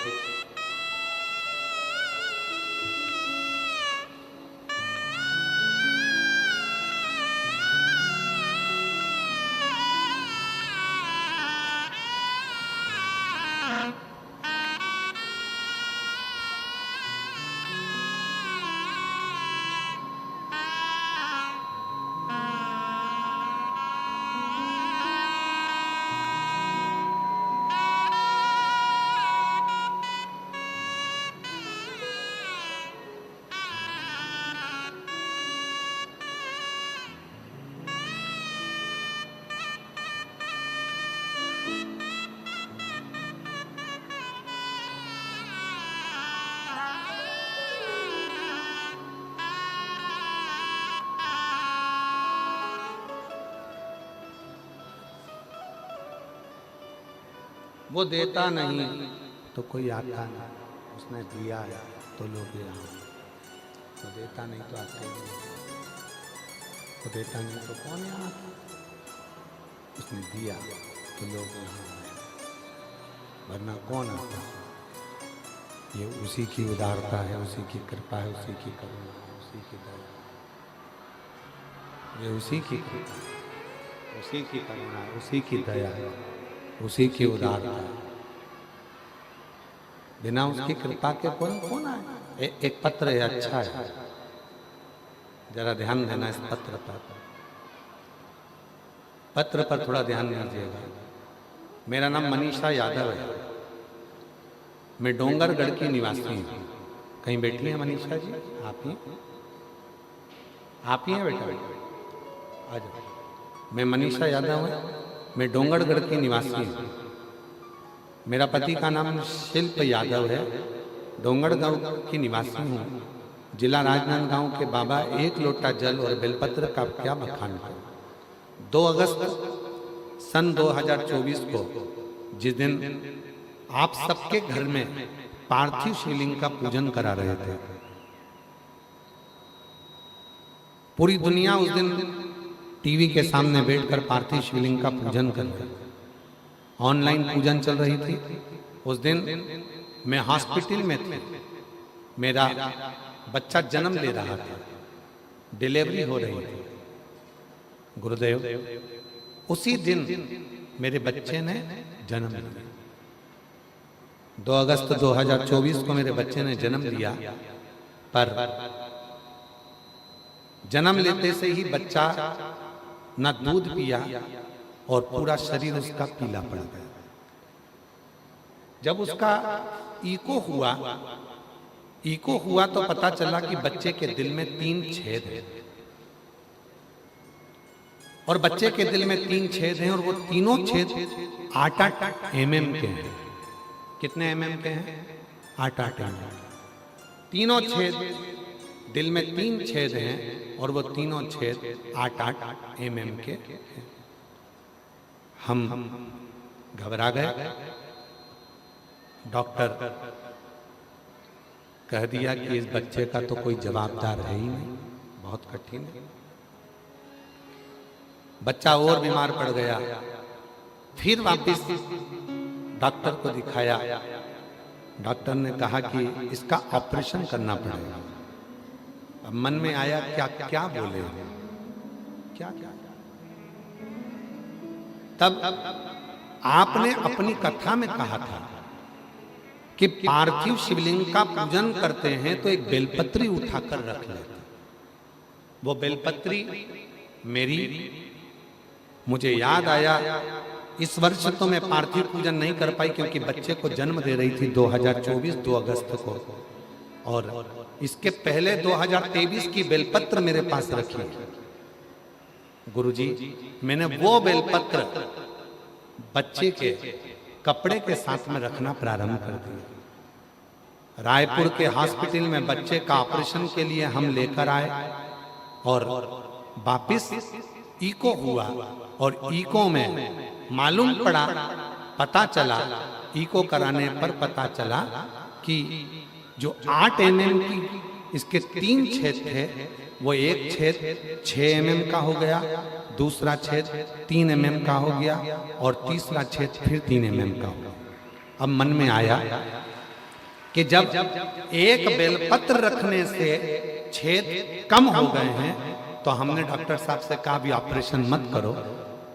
वो देता नहीं तो कोई आता नहीं, उसने दिया है तो लोग यहाँ। वो देता नहीं तो आते नहीं, वो देता नहीं तो कौन यहाँ आता? उसने दिया तो लोग यहाँ आए, वरना कौन आता? ये उसी की उदारता है, उसी की कृपा है, उसी की करुणा है, उसी की दया। ये उसी की कृपा, उसी की करुणा, उसी की दया है, उसी की उदारता है। बिना उसकी कृपा के कौन आए? एक पत्र है, अच्छा है, जरा ध्यान देना इस पत्र पर। पत्र पर थोड़ा ध्यान दीजिएगा। मेरा नाम मनीषा यादव है, मैं डोंगरगढ़ की निवासी हूँ। कहीं बैठी हैं मनीषा जी? आप ही हैं बेटा? आ जाओ। मैं मनीषा यादव हूँ, मैं डोंगरगढ़ की निवासी हूँ। मेरा पति का नाम शिल्प यादव है, डोंगरगढ़ की निवासी हूँ। जिला राजनांदगांव के बाबा, 1 लोटा जल और बेलपत्र का क्या बखान करूं। 2 अगस्त सन 2024 को, जिस दिन आप सबके घर में पार्थिव शिवलिंग का पूजन करा रहे थे, पूरी दुनिया उस दिन टीवी के सामने बैठकर पार्थिव शिवलिंग का पूजन कर रही, ऑनलाइन पूजन चल रही थी। उस दिन मैं हॉस्पिटल में था, मेरा बच्चा जन्म ले रहा था, डिलीवरी हो रही थी। गुरुदेव, उसी दिन मेरे बच्चे ने जन्म लिया। 2 अगस्त 2024 को मेरे बच्चे ने जन्म लिया, पर जन्म लेते से ही बच्चा न दूध पिया और पूरा शरीर उसका पीला पड़ गया। जब उसका इको हुआ, इको हुआ तो पता चला कि बच्चे के दिल में 3 छेद हैं, और बच्चे के दिल में 3 छेद हैं, और वो तीनों छेद 8-8 mm के हैं। कितने mm के हैं? 8-8 mm। तीनों छेद, दिल में 3 छेद हैं, और वो तीनों छेद 8-8 mm के हैं। हम घबरा गए। डॉक्टर कह दिया कि इस बच्चे का तो कोई जवाबदार है ही नहीं, बहुत कठिन है। बच्चा और बीमार पड़ गया। फिर वापस डॉक्टर को दिखाया। डॉक्टर ने कहा कि इसका ऑपरेशन करना पड़ेगा। अब मन में आया क्या क्या बोले, क्या क्या। तब आपने अपनी कथा में कहा था कि पार्थिव शिवलिंग का पूजन करते हैं तो एक बेलपत्री उठाकर रख लेते। वो बेलपत्री मेरी, मुझे याद आया, इस वर्ष तो मैं पार्थिव पूजन नहीं कर पाई क्योंकि बच्चे को जन्म दे रही थी 2024 2 अगस्त को, और इसके पहले 2023 की बेलपत्र मेरे पास रखी। गुरुजी, मैंने वो बेलपत्र बच्चे के कपड़े के साथ में रखना प्रारंभ कर दिया। रायपुर के हॉस्पिटल में बच्चे का ऑपरेशन के लिए हम लेकर आए, और वापिस इको हुआ, और इको में मालूम पड़ा, पता चला, इको कराने पर पता चला कि जो 8 mm की इसके 3 छेद थे, वो एक छेद 6 mm का हो गया, दूसरा छेद 3 mm का हो गया, और तीसरा छेद फिर 3 mm का हो गया। अब मन में आया कि जब एक बेलपत्र रखने से छेद कम हो गए हैं, तो हमने डॉक्टर साहब से कहा भी ऑपरेशन मत करो,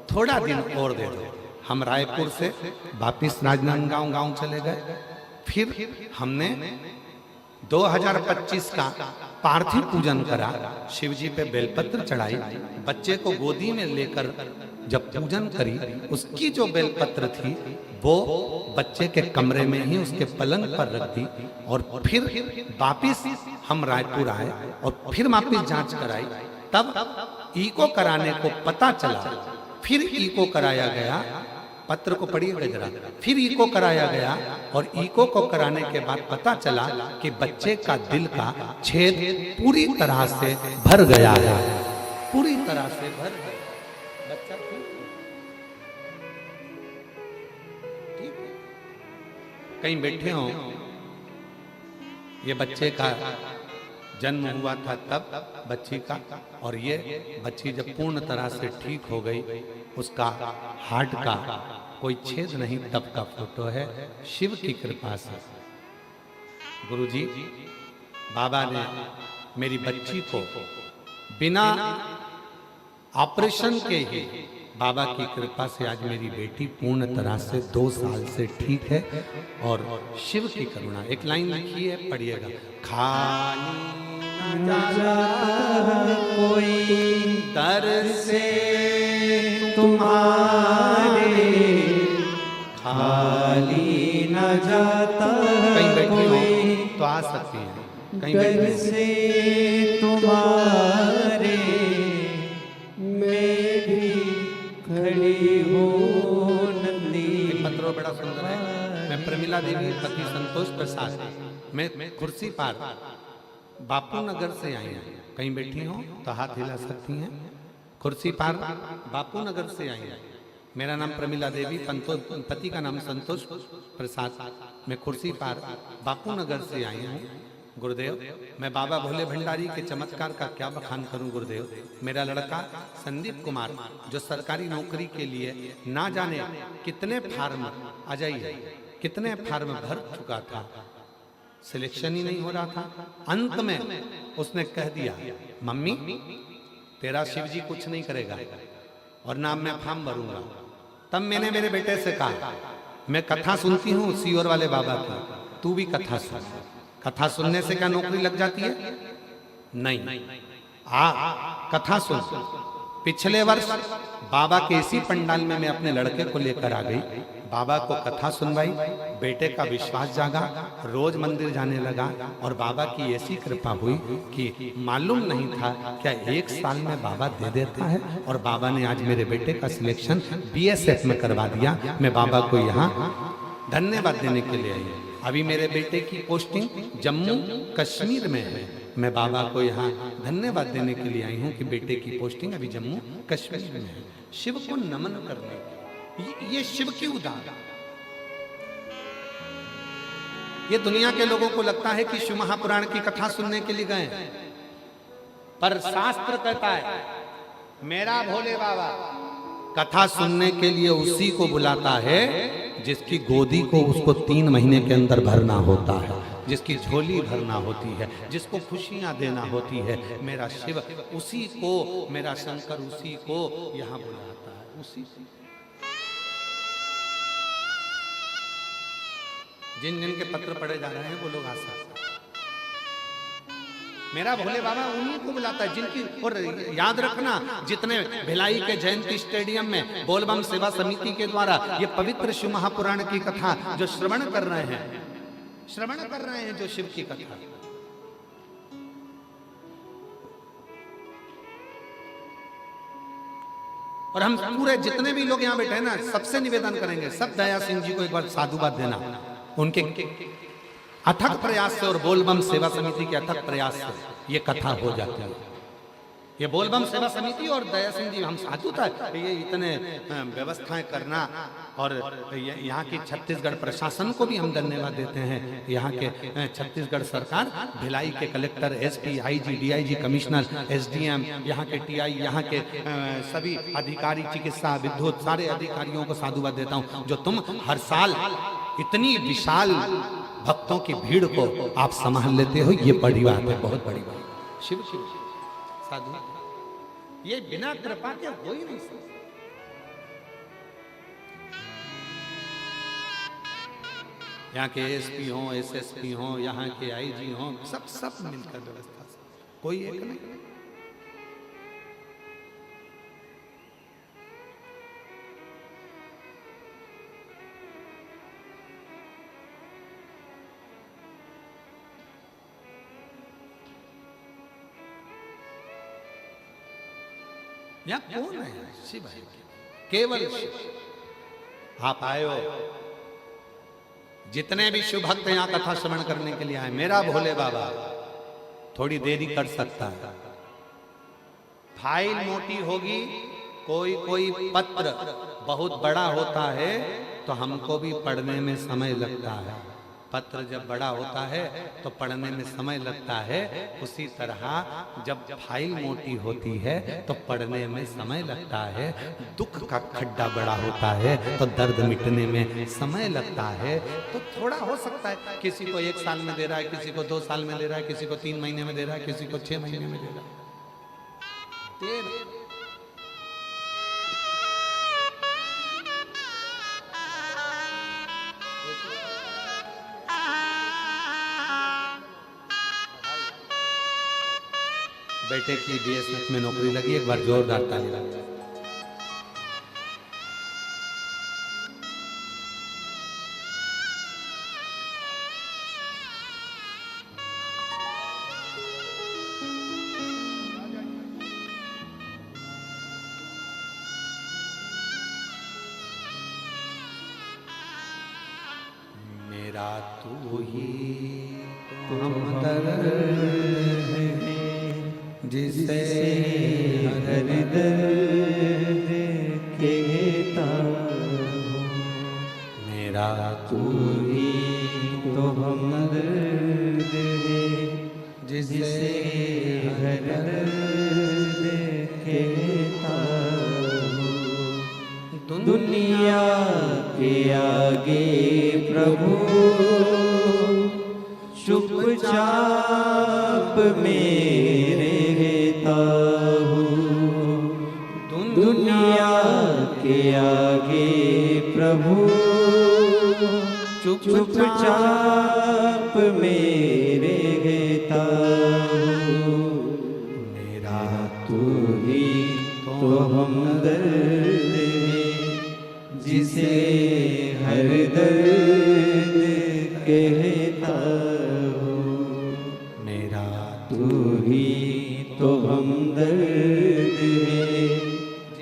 थोड़ा दिन और दे दो। हम रायपुर से वापिस राजनांदगांव गांव चले गए। फिर हमने 2025 का पार्थिव पूजन करा, शिव जी पे बेलपत्र चढ़ाई, बच्चे को गोदी में लेकर जब पूजन करी, उसकी जो बेलपत्र थी वो बच्चे के कमरे में ही उसके पलंग पर रख दी, और फिर वापिस हम रायपुर आए और फिर वापिस जांच कराई। तब इको कराने को पता चला, फिर इको कराया गया, पत्र को पढ़िएगा जरा, फिर इको कराया गया, और इको को कराने के बाद पता चला कि बच्चे का दिल का छेद पूरी तरह से भर गया है, पूरी तरह से भर गया। बच्चा ठीक है, कहीं बैठे हो, ये बच्चे का जन्म हुआ था तब बच्ची का, और ये बच्ची जब पूर्ण तरह से ठीक हो गई, उसका हार्ट का कोई छेद नहीं, तब का फोटो है, शिव की कृपा से। गुरुजी, बाबा ने मेरी बच्ची को बिना ऑपरेशन के ही, बाबा की कृपा से आज मेरी बेटी पूर्ण तरह से 2 साल से ठीक है, और शिव की करुणा। एक लाइन लिखी है, पढ़िएगा। खाली न जाता कोई दर से तुम्हारे, खाली न जाता कहीं बैठी हो तो आ सकती है, कहीं बैठी से तुम्हारे मैं भी खड़ी हूँ नंदी। पत्र बड़ा सुंदर है। मैं प्रमिला देवी पति संतोष प्रसाद, मैं कुर्सी पार बापू नगर से आई हूँ, कहीं बैठी हो तो हाथ हिला सकती हैं। कुर्सी पार बापू नगर से आई हैं। मेरा नाम प्रमिला देवी, पति का नाम संतोष प्रसाद, मैं कुर्सी पार बापू नगर से आई हूँ। गुरुदेव, मैं बाबा भोले भंडारी के चमत्कार का क्या बखान करूं गुरुदेव। मेरा लड़का संदीप कुमार, जो सरकारी नौकरी के लिए ना जाने कितने फार्म, आ जाइए, कितने फार्म भर चुका था, सिलेक्शन ही नहीं हो रहा था। अंत में उसने कह दिया, मम्मी तेरा शिव जी कुछ नहीं करेगा और ना मैं फॉर्म भरूंगा। तब मैंने मेरे बेटे से कहा, मैं कथा सुनती हूँ सीहोर वाले बाबा की, तू भी कथा सुन। कथा सुनने से क्या नौकरी लग जाती है? नहीं। कथा सुन। पिछले वर्ष बाबा के इसी पंडाल में मैं अपने लड़के को लेकर आ गई। बाबा को कथा सुनवाई, बेटे का विश्वास जागा, रोज मंदिर जाने लगा और बाबा की ऐसी कृपा हुई कि मालूम नहीं था क्या 1 साल में बाबा दे देता है। और बाबा ने आज मेरे बेटे का सिलेक्शन BSF में करवा दिया। मैं बाबा को यहाँ धन्यवाद देने के लिए आई। अभी मेरे बेटे की पोस्टिंग जम्मू कश्मीर में है। मैं बाबा को यहाँ धन्यवाद देने के लिए आई हूँ कि बेटे की पोस्टिंग अभी जम्मू कश्मीर में है। शिव को नमन करने, ये शिव की उदाहरण। ये दुनिया के लोगों को लगता है कि शिव महापुराण की कथा सुनने के लिए गए, पर शास्त्र कहता है मेरा भोले बाबा कथा सुनने के लिए उसी को बुलाता है जिसकी गोदी को उसको 3 महीने के अंदर भरना होता है, जिसकी झोली भरना होती है, जिसको खुशियां देना होती है। मेरा शिव उसी को, मेरा शंकर उसी को यहाँ बुलाता है, उसी से। जिन जिन के पत्र पढ़े जा रहे हैं वो लोग आशा, मेरा भोले बाबा उन्हीं को बुलाता है जिनकी। और याद रखना, जितने भिलाई के जयंती स्टेडियम में बोलबम सेवा समिति के द्वारा ये पवित्र शिव महापुराण की कथा जो श्रवण कर रहे हैं जो शिव की कथा, और हम पूरे जितने भी लोग यहाँ बैठे हैं ना, सबसे निवेदन करेंगे, सब दया सिंह जी को एक बार साधुवाद देना। उनके अथक प्रयास से और बोलबम सेवा समिति के अथक प्रयास से ये कथा हो जाती है। ये बोलबम सेवा समिति और दया सिंह जी, हम साधु था, ये इतने व्यवस्थाएं करना, और यहाँ की छत्तीसगढ़ प्रशासन को भी हम धन्यवाद देते हैं। यहाँ के छत्तीसगढ़ सरकार, भिलाई के collector, SP, IG, DIG, commissioner, SDM, यहाँ के TI, यहाँ के सभी अधिकारी, चिकित्सा, विद्युत, सारे अधिकारियों को साधुवाद देता हूँ जो तुम हर साल इतनी विशाल भक्तों की भीड़ को आप संभाल लेते हो। ये बड़ी बात है, बहुत बड़ी बात। शिव शिव साधु, ये बिना कृपा के हो ही नहीं सकता। यहाँ के SP हो, SSP हो, यहाँ के IG हो, सब मिलकर व्यवस्था से, कोई एक नहीं। यहाँ कौन है? शिव है, केवल शिव। आप आए हो, जितने भी शिव भक्त यहाँ कथा श्रवण करने के लिए आए, मेरा भोले बाबा थोड़ी देरी कर सकता है। फाइल मोटी होगी, कोई पत्र बहुत बड़ा होता है तो हमको भी पढ़ने में समय लगता है। पत्र जब बड़ा होता है तो पढ़ने में समय लगता है, उसी तरह जब फाइल मोटी होती है तो पढ़ने में समय लगता है। दुख का खड्डा बड़ा होता है तो दर्द मिटने में समय लगता है। तो थोड़ा हो सकता है, किसी को 1 साल में दे रहा है, किसी को 2 साल में दे रहा है, किसी को 3 महीने में दे रहा है, किसी को 6 महीने में दे रहा है। बेटे की BSF में नौकरी लगी, एक बार जोरदार ताली लगा। मेरा तू ही हमदर्द है जिसे हर दर्द कहता हूँ। मेरा तू ही तो हमदर्द है जिसे हर दर्द कहता हूँ। दुनिया के आगे प्रभु चुपचाप मेरे रहता हूँ। दुनिया के आगे प्रभु चुपचाप मेरे रहता हूँ। मेरा तू ही तो हमदर्द है जिसे तू ही तो हमदर्द है,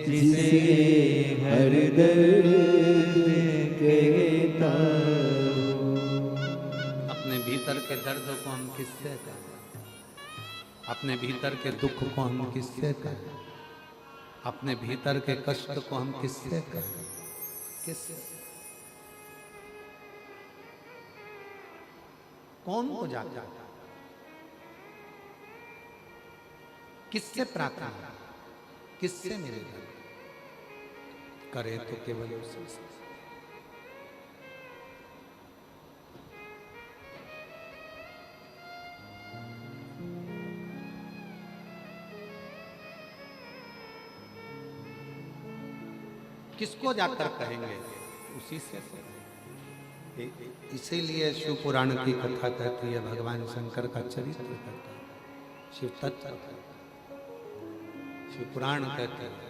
जिसे हर दर्द कहता हूँ। अपने भीतर के दर्द को हम किससे कहें? अपने भीतर के दुख को हम किससे कहें? अपने भीतर के कष्ट को हम किससे कहें? किससे? कौन को जाता है? किससे प्रार्थना, किससे मिलेगा? करे तो केवल उसी से। किसको जाकर कहेंगे? उसी से। इसीलिए शिव पुराण की कथा कहती है, भगवान शंकर का चरित्र कहता है, शिव तत्व, शिव पुराण कहते हैं।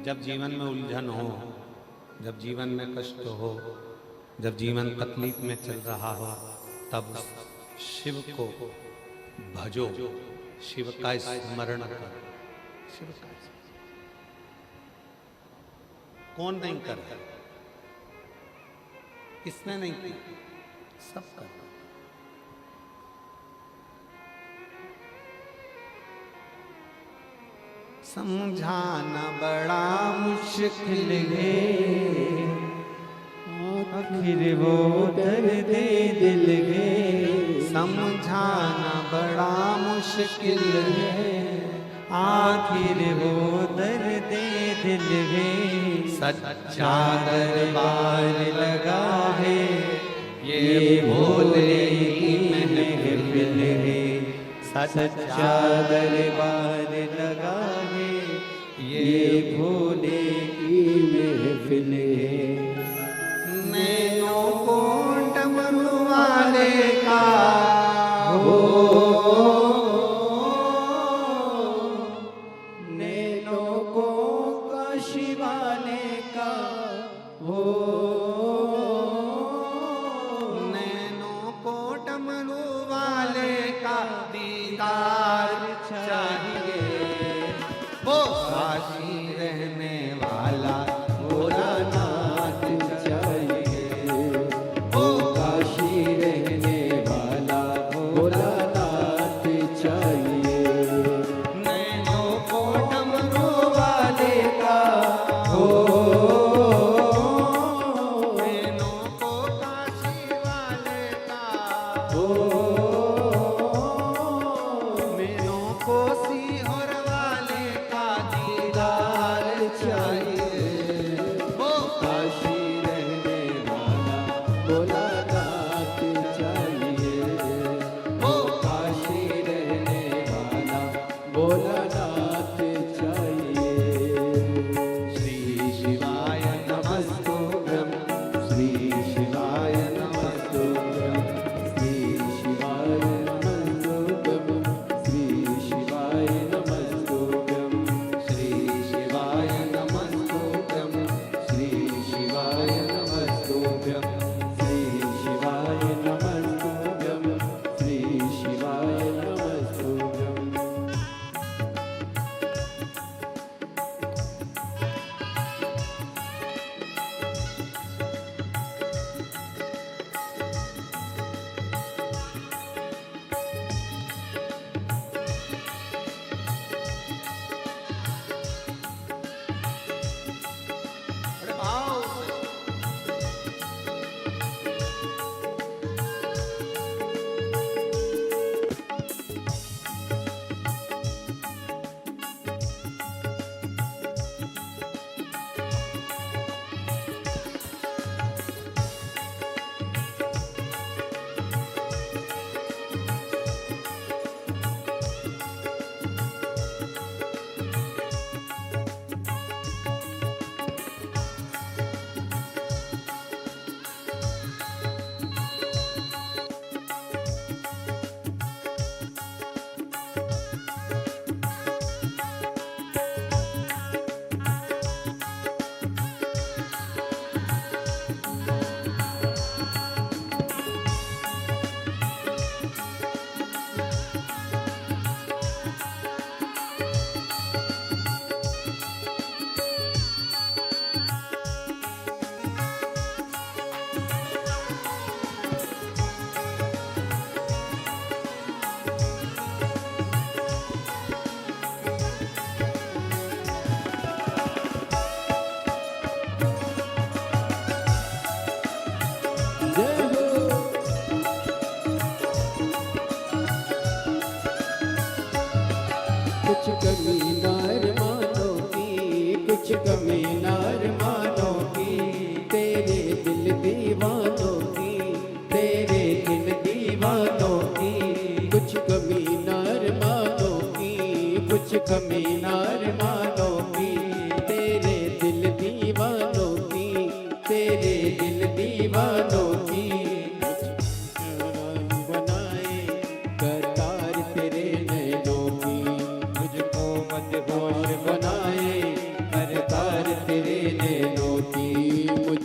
जब जीवन में उलझन हो, जब जीवन में कष्ट हो, जब जीवन तकलीफ में चल रहा हो, तब शिव को भजो, शिव का स्मरण करो। शिव का कौन नहीं करता? किसने नहीं किया? सब कर। समझाना बड़ा मुश्किल है, आखिर वो दर्द दिल है। समझाना बड़ा मुश्किल है, आखिर वो दर्द दिल है। सच्चा दरबार लगा है, ये भोले की महफिल है। सच्चा दरबार लगा है, ये भोले की महफिल है। नैनों को डमरू वाले का हो, नैनों को काशी वाले का हो, नैनों को डमरू वाले का दीदार चाहिए। वो काशी रहने वाला भोलानाथ चाहिए। वो काशी रहने वाला भोलानाथ चाहिए। नैनों को डमरू वाले का हो, नैनों को काशी वाले का हो, नैनों को सीहोर वाले का दीदार चाहिए। वो काशी रहने वाला भोलानाथ चाहिए। वो काशी रहने वाला भोलानाथ चाहिए। श्री शिवाय नमस्तुभ्यं, श्री शिवाय नमस्तुभ्यं, श्री शिवाय नमस्तुभ्यं, श्री शिवाय नमस्तुभ्यं, श्री शिवाय नमस्तुभ्यं, श्री शिवाय नमस्तुभ्यं, श्री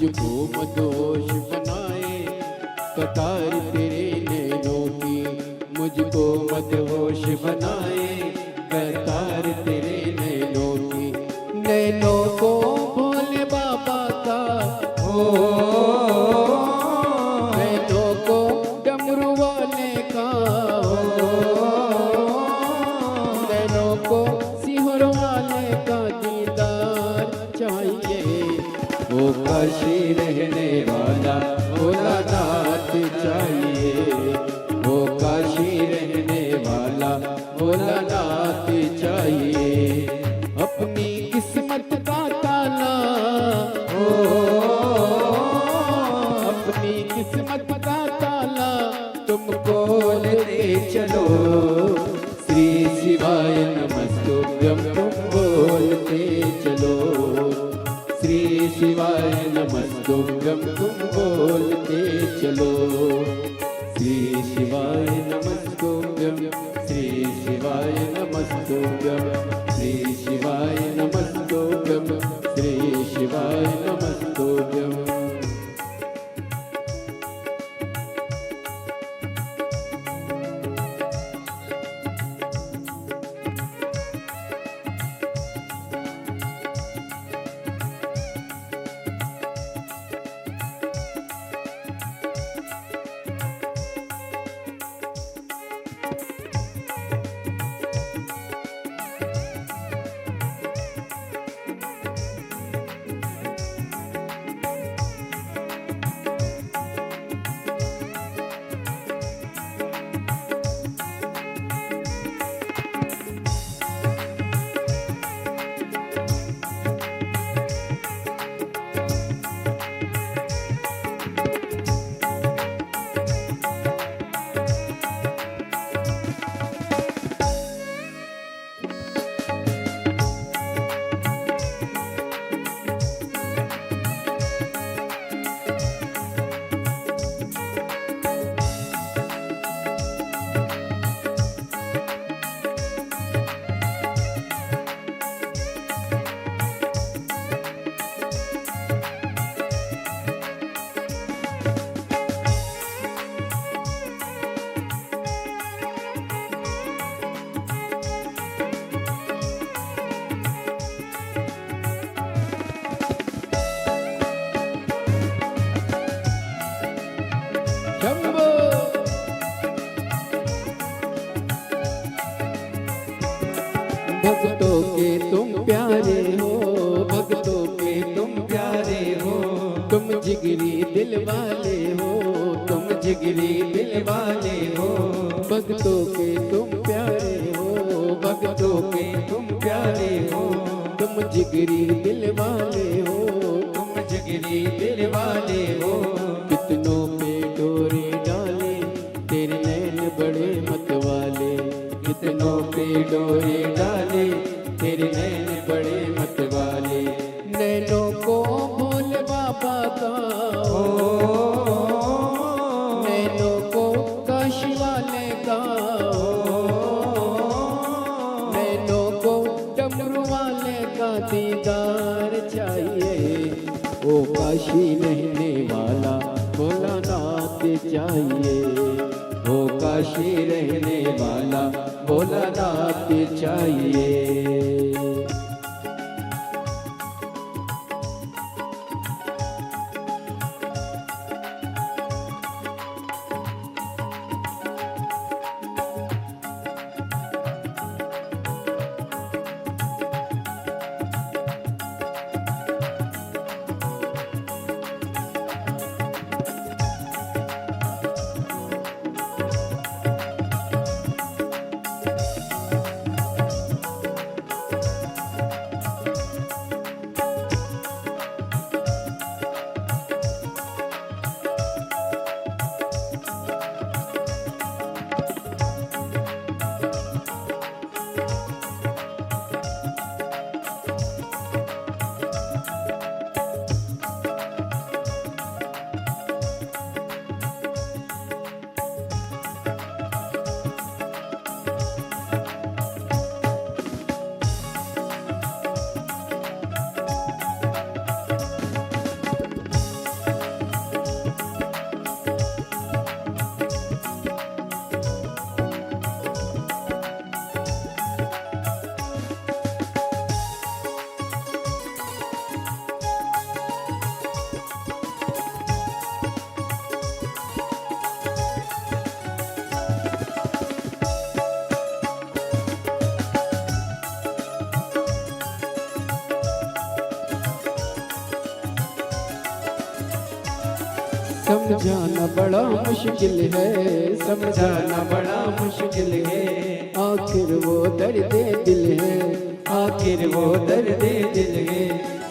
मुझको मदहोश बनाए कतार तेरे नैनों की, मुझको मदहोश बनाए कतार तेरे नैनों की। नैनों को भोले बाबा का हो, नैनों को डमरू वाले का हो, नैनों को सिहर वाले का दीदार चाहिए। वो काशी रहने वाला भोलानाथ चाहिए, वो काशी रहने वाला भोलानाथ चाहिए। अपनी किस्मत का ताला हो, अपनी किस्मत का ताला तुम खोलते चलो। श्री शिवाय नमस्तुभ्यं तुम बोलते चलो, श्री शिवाय नमस्तुभ्यं तुम बोलते चलो। श्री शिवाय नमस्तुभ्यं, श्री शिवाय नमस्तुभ्यं, श्री शिवाय नमस्तुभ्यं, श्री शिवाय नमस्तुभ्यं। शंभो भक्तों के तुम प्यारे हो, भक्तों के तुम प्यारे हो, तुम जिगरी दिल वाले हो, तुम जिगरी दिल वाले हो। भक्तों के तुम प्यारे हो, भक्तों के तुम प्यारे हो, तुम जिगरी दिल वाले हो, तुम जिगरी दिल वाले हो। कितनों पे डोरी डाले तेरे नैन बड़े मतवाले, कितनों पे डोरी डाले तेरे नैन बड़े मतवाले। नैनों को भोले बाबा का हो, नैनों को काशी वाले का हो, नैनों को डमरू वाले का दीदार चाहिए। ओ काशी रहने वाला भोलानाथ चाहिए, ओ काशी रहने वाला भोलानाथ चाहिए। समझाना बड़ा मुश्किल है, समझाना बड़ा मुश्किल है। आखिर वो दर्द दिल है, आखिर वो दर्द दिल है।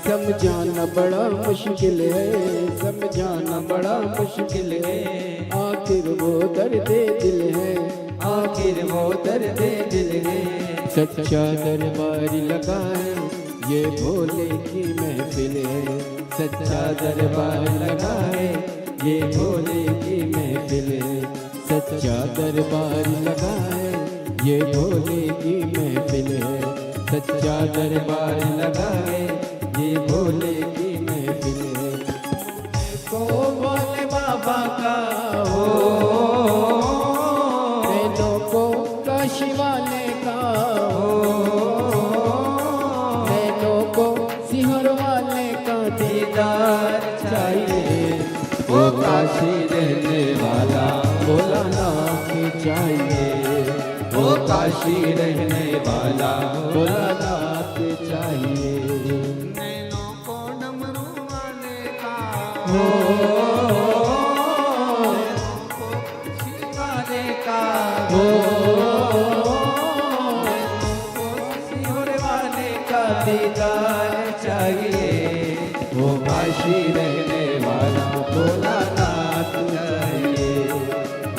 समझाना बड़ा मुश्किल है, समझाना बड़ा मुश्किल है। आखिर वो दर्द दिल है, आखिर वो दर्द दिल है। सच्चा दरबार लगा है, ये भोले की महफिल है। सच्चा दरबार लगा है, ये भोले की महफिल है। सच्चा दरबार लगा है, ये भोले की महफिल है। सच्चा दरबार लगा है, ये भोले की महफिल है। को भोले बाबा का हो, नैनों को काशी वाले का हो, नैनों को सिहर वाले का दीदार चाहिए। वो काशी रहने वाला भोलानाथ चाहिए, वो काशी रहने वाला भोलानाथ चाहिए। नैनों को डमरू वाले का हो, वाले का हो, सिहोर वाले का दीदार चाहिए। वो काशी रहने वाला भोलानाथ चाहिए,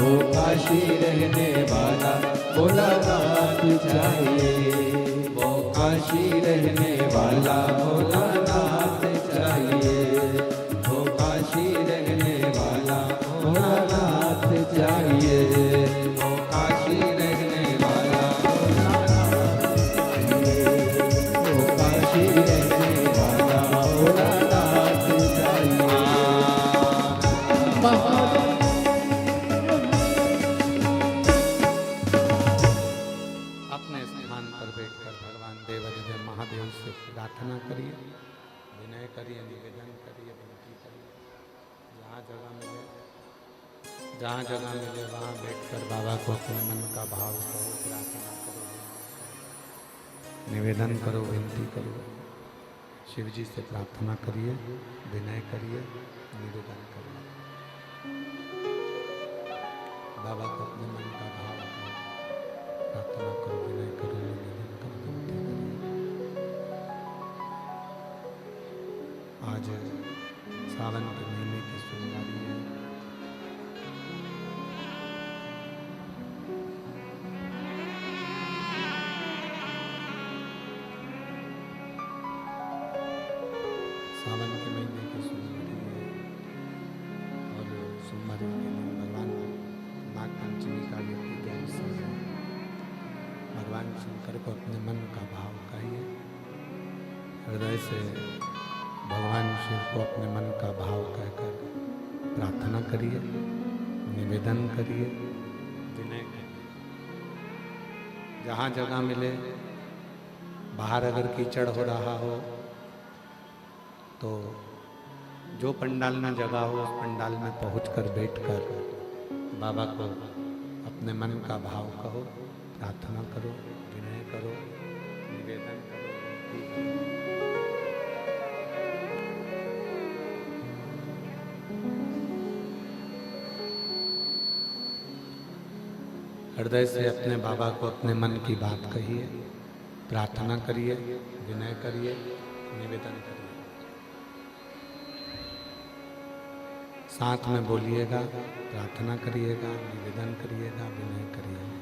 वो काशी रहने वाला भोलानाथ चाहिए। वो काशी रहने वाला भोलानाथ चाहिए, वो काशी रहने वाला भोलानाथ चाहिए। वो काशी रहने वाला भोलानाथ चाहिए, वो काशी रहने वाला भोलानाथ चाहिए। अपने स्थान पर बैठकर भगवान देवाधिदेव महादेव से प्रार्थना करिए, विनय करिए, निवेदन करिए, विनती करिए। जहाँ जगह मिले, जहाँ जगह मिले वहाँ बैठकर बाबा को अपने मन का भाव करो, प्रार्थना करो, निवेदन करो, विनती करो। शिव जी से प्रार्थना करिए, विनय करिए, निवेदन करिए। बाबा को अपने मन का भाव करो, प्रार्थना करो, विनय करो, निवेदन करो, विनती करिए। आज सावन के महीने की सोमवारी है। सावन के महीने की सोमवारी है और सोमवारी के दिन भगवान नागपंचमी का व्यक्ति के अवसर है। भगवान शंकर को अपने मन का भाव कहिए, हृदय से भगवान शिव को अपने मन का भाव कहकर प्रार्थना करिए, निवेदन करिए, विनय करिए। जहाँ जगह मिले, बाहर अगर कीचड़ हो रहा हो तो जो पंडाल में जगह हो उस पंडाल में पहुंचकर बैठकर बाबा को अपने मन का भाव कहो, प्रार्थना करो, विनय करो, निवेदन करो। हृदय से अपने बाबा को अपने मन की बात कहिए, प्रार्थना करिए, विनय करिए, निवेदन करिए। साथ में बोलिएगा, प्रार्थना करिएगा, निवेदन करिएगा, विनय करिएगा।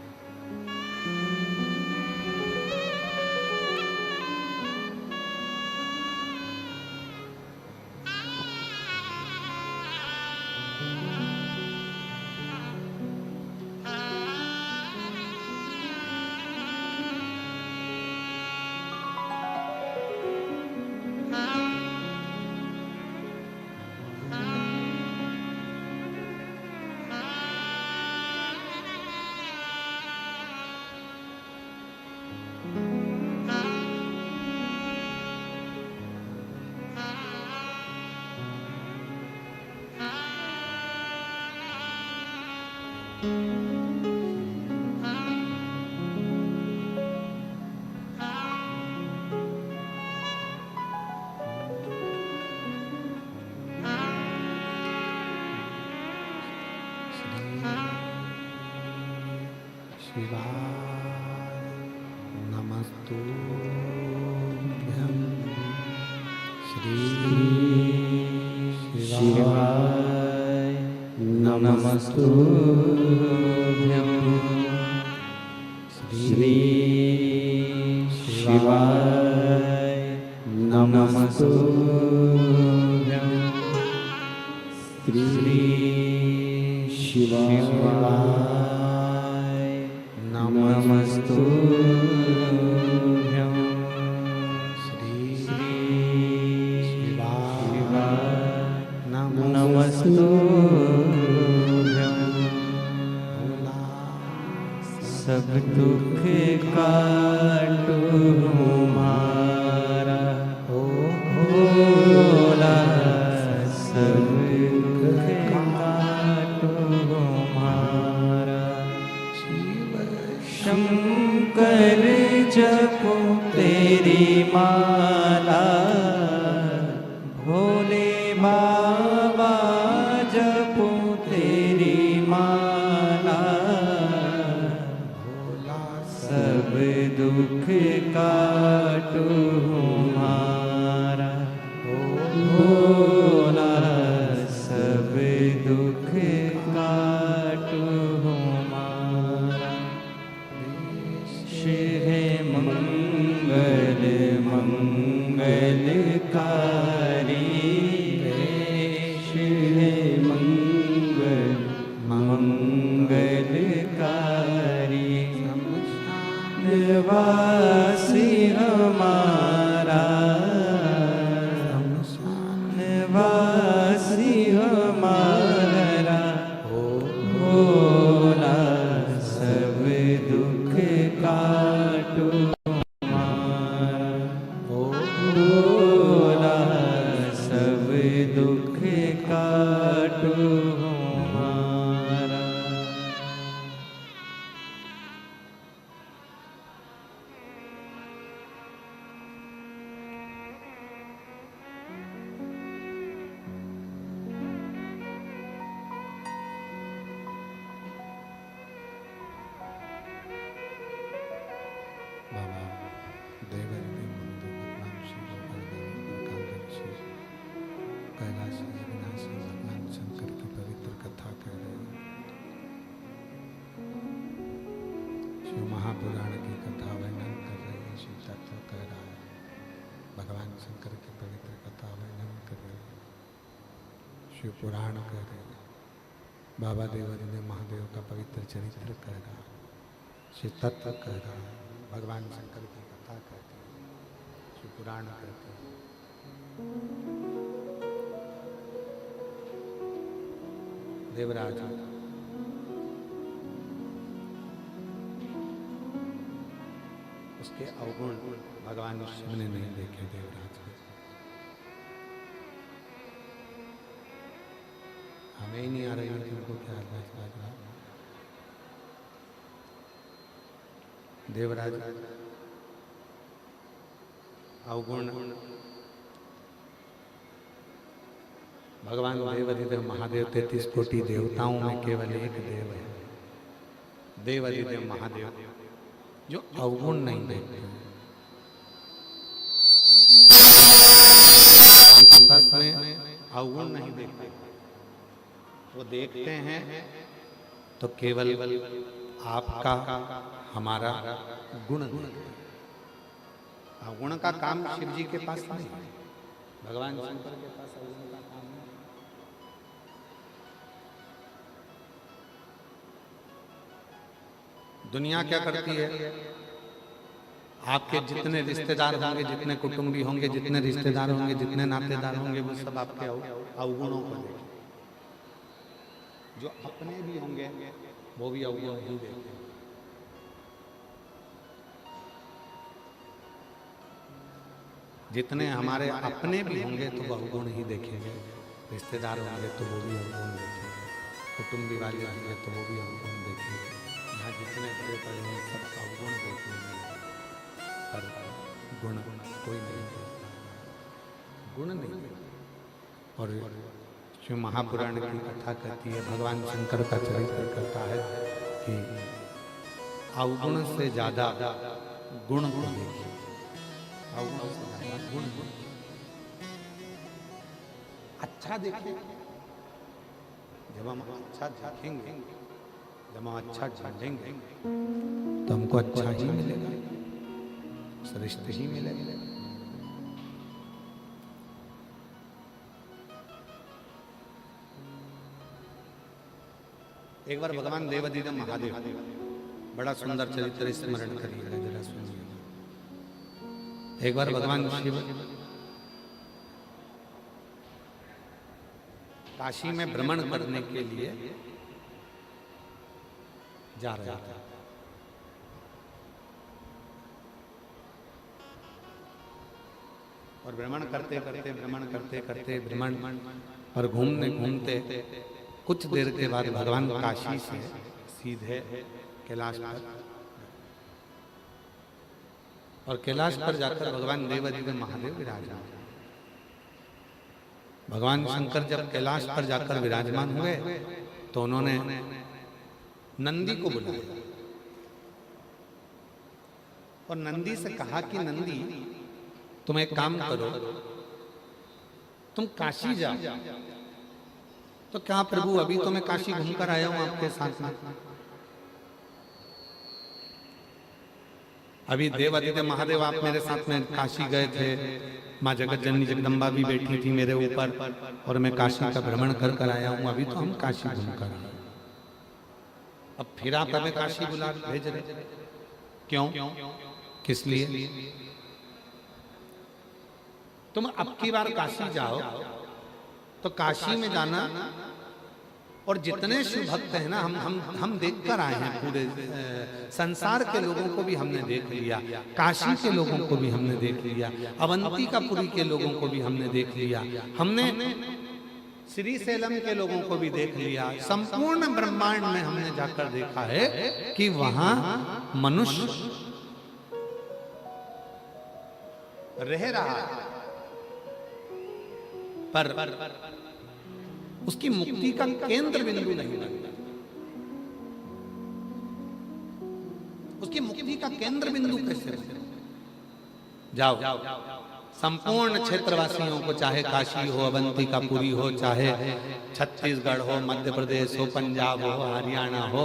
शिवाय नमस्तुभ्यं श्री शिवाय नमस्तुभ्यं श्री शिवाय नमस्तुभ्यं श्री शिवाय नमस्तुभ्यं श्री शिवाय नमस्तुभ्यं सब दुख काटो हमारा भोला सब दुख काटो हमारा शंकर जपो तेरी माला भोले बाबा जपो तेरी माला सब दुख काटो हमारा भोला सब दुख काटो हमारा शिव मंगल मंगलकारी शिव मंगल मंगलकारी निवासी हमारा निवासी हमारा भोला सब दुख काटो हमारा भोला सब दुख काटो हमारा बाबा देवरी मंदिर भगवान शिव ऋषि कैलाश अविनाशी भगवान शंकर की पवित्र कथा कह रहे हैं। शिव महापुराण की कथा वर्णन कर रहे हैं। शिव तत्व कह रहा है, भगवान शंकर की पवित्र कथा वर्णन कर रहे हैं। शिव पुराण कह रहे हैं। बाबा देवरी ने महादेव का पवित्र चरित्र कह रहा है। शिव तत्व कह रहा है। भगवान शंकर की कथा कहते हैं। शिव पुराण कहते हैं। देवराज उसके अवगुण भगवान शिव ने नहीं देखे। देवराज हमें ही नहीं आ रही है उनको क्या लग रहा। देवराज अवगुण भगवान देवाधिदेव महादेव 33 कोटि देवताओं में केवल एक देव है, देवाधिदेव महादेव, जो अवगुण नहीं देखते। उनके पास में अवगुण नहीं देखते। वो देखते हैं तो केवल आपका हमारा गुण। अवगुण का काम शिव जी के पास नहीं है। भगवान शंकर के पास अवगुण का काम नहीं। दुनिया क्या करती है? आपके जितने रिश्तेदार होंगे, जितने कुटुंबी होंगे, जितने रिश्तेदार होंगे, जितने नातेदार होंगे, वो सब आपके अवगुणों को देखें। जो अपने भी होंगे वो भी अवगुण ही देखें। जितने हमारे अपने भी होंगे तो वो अवगुण ही देखेंगे। रिश्तेदार होंगे तो वो भी अवगुण देखेंगे। कुटुंबी वाले होंगे तो वो भी अवगुण देखेंगे। यहाँ जितने बड़े बड़े हैं सब अवगुण देखेंगे, पर गुण कोई नहीं देखता। गुण नहीं। और शिव महापुराण की कथा कहती है, भगवान शंकर का चरित्र कहता है कि अवगुण से ज्यादा गुण को देखिए, अवगुण से ज्यादा गुण को अच्छा देखिए। जब हम अच्छा देखेंगे, जब हम अच्छा जानेंगे तो हमको अच्छा ही मिलेगा, श्रेष्ठ ही मिलेगा। एक बार भगवान देवाधिदेव महादेव, बड़ा सुंदर चरित्र स्मरण करिएगा, जरा सुनिएगा। एक बार भगवान शिव काशी में भ्रमण करने के लिए जा रहे थे। और भ्रमण करते करते भ्रमण और घूमने घूमते कुछ देर के बाद भगवान काशी से सीधे कैलाश पर, और कैलाश पर जाकर भगवान देवाधिदेव महादेव विराजमान। भगवान शंकर जब कैलाश पर जाकर विराजमान हुए तो उन्होंने नंदी को बुलाया और नंदी से कहा कि नंदी, तुम एक काम करो, तुम काशी जाओ। तो क्या प्रभु, अभी तो मैं काशी घूमकर आया हूं आपके साथ में। अभी देवाधिदेव महादेव आप मेरे साथ में काशी गए थे, माँ जगत जननी जगदम्बा भी बैठी थी मेरे ऊपर, और मैं काशी का भ्रमण कर कर आया हूं, अभी तो हम काशी घूमकर आए। अब फिर आप हमें काशी बुला भेज रहे, क्यों, किस लिए? तुम अब की बार काशी जाओ तो काशी में जाना, और जितने शिव भक्त हैं ना, हम देख कर आए हैं, पूरे संसार के लोगों को भी हमने देख लिया, काशी के लोगों को भी हमने देख लिया, अवंतिकापुरी के लोगों को भी हमने देख लिया, हमने श्री सेलम के लोगों को भी देख लिया। संपूर्ण ब्रह्मांड में हमने जाकर देखा है कि वहां मनुष्य रह रहा है, पर उसकी मुक्ति का केंद्र बिंदु नहीं बनता। उसकी मुक्ति का केंद्र बिंदु कैसे बने? जाओ, संपूर्ण क्षेत्रवासियों को, चाहे काशी हो, अवंतिकापुरी हो, चाहे छत्तीसगढ़ हो, मध्य प्रदेश हो, पंजाब हो, हरियाणा हो,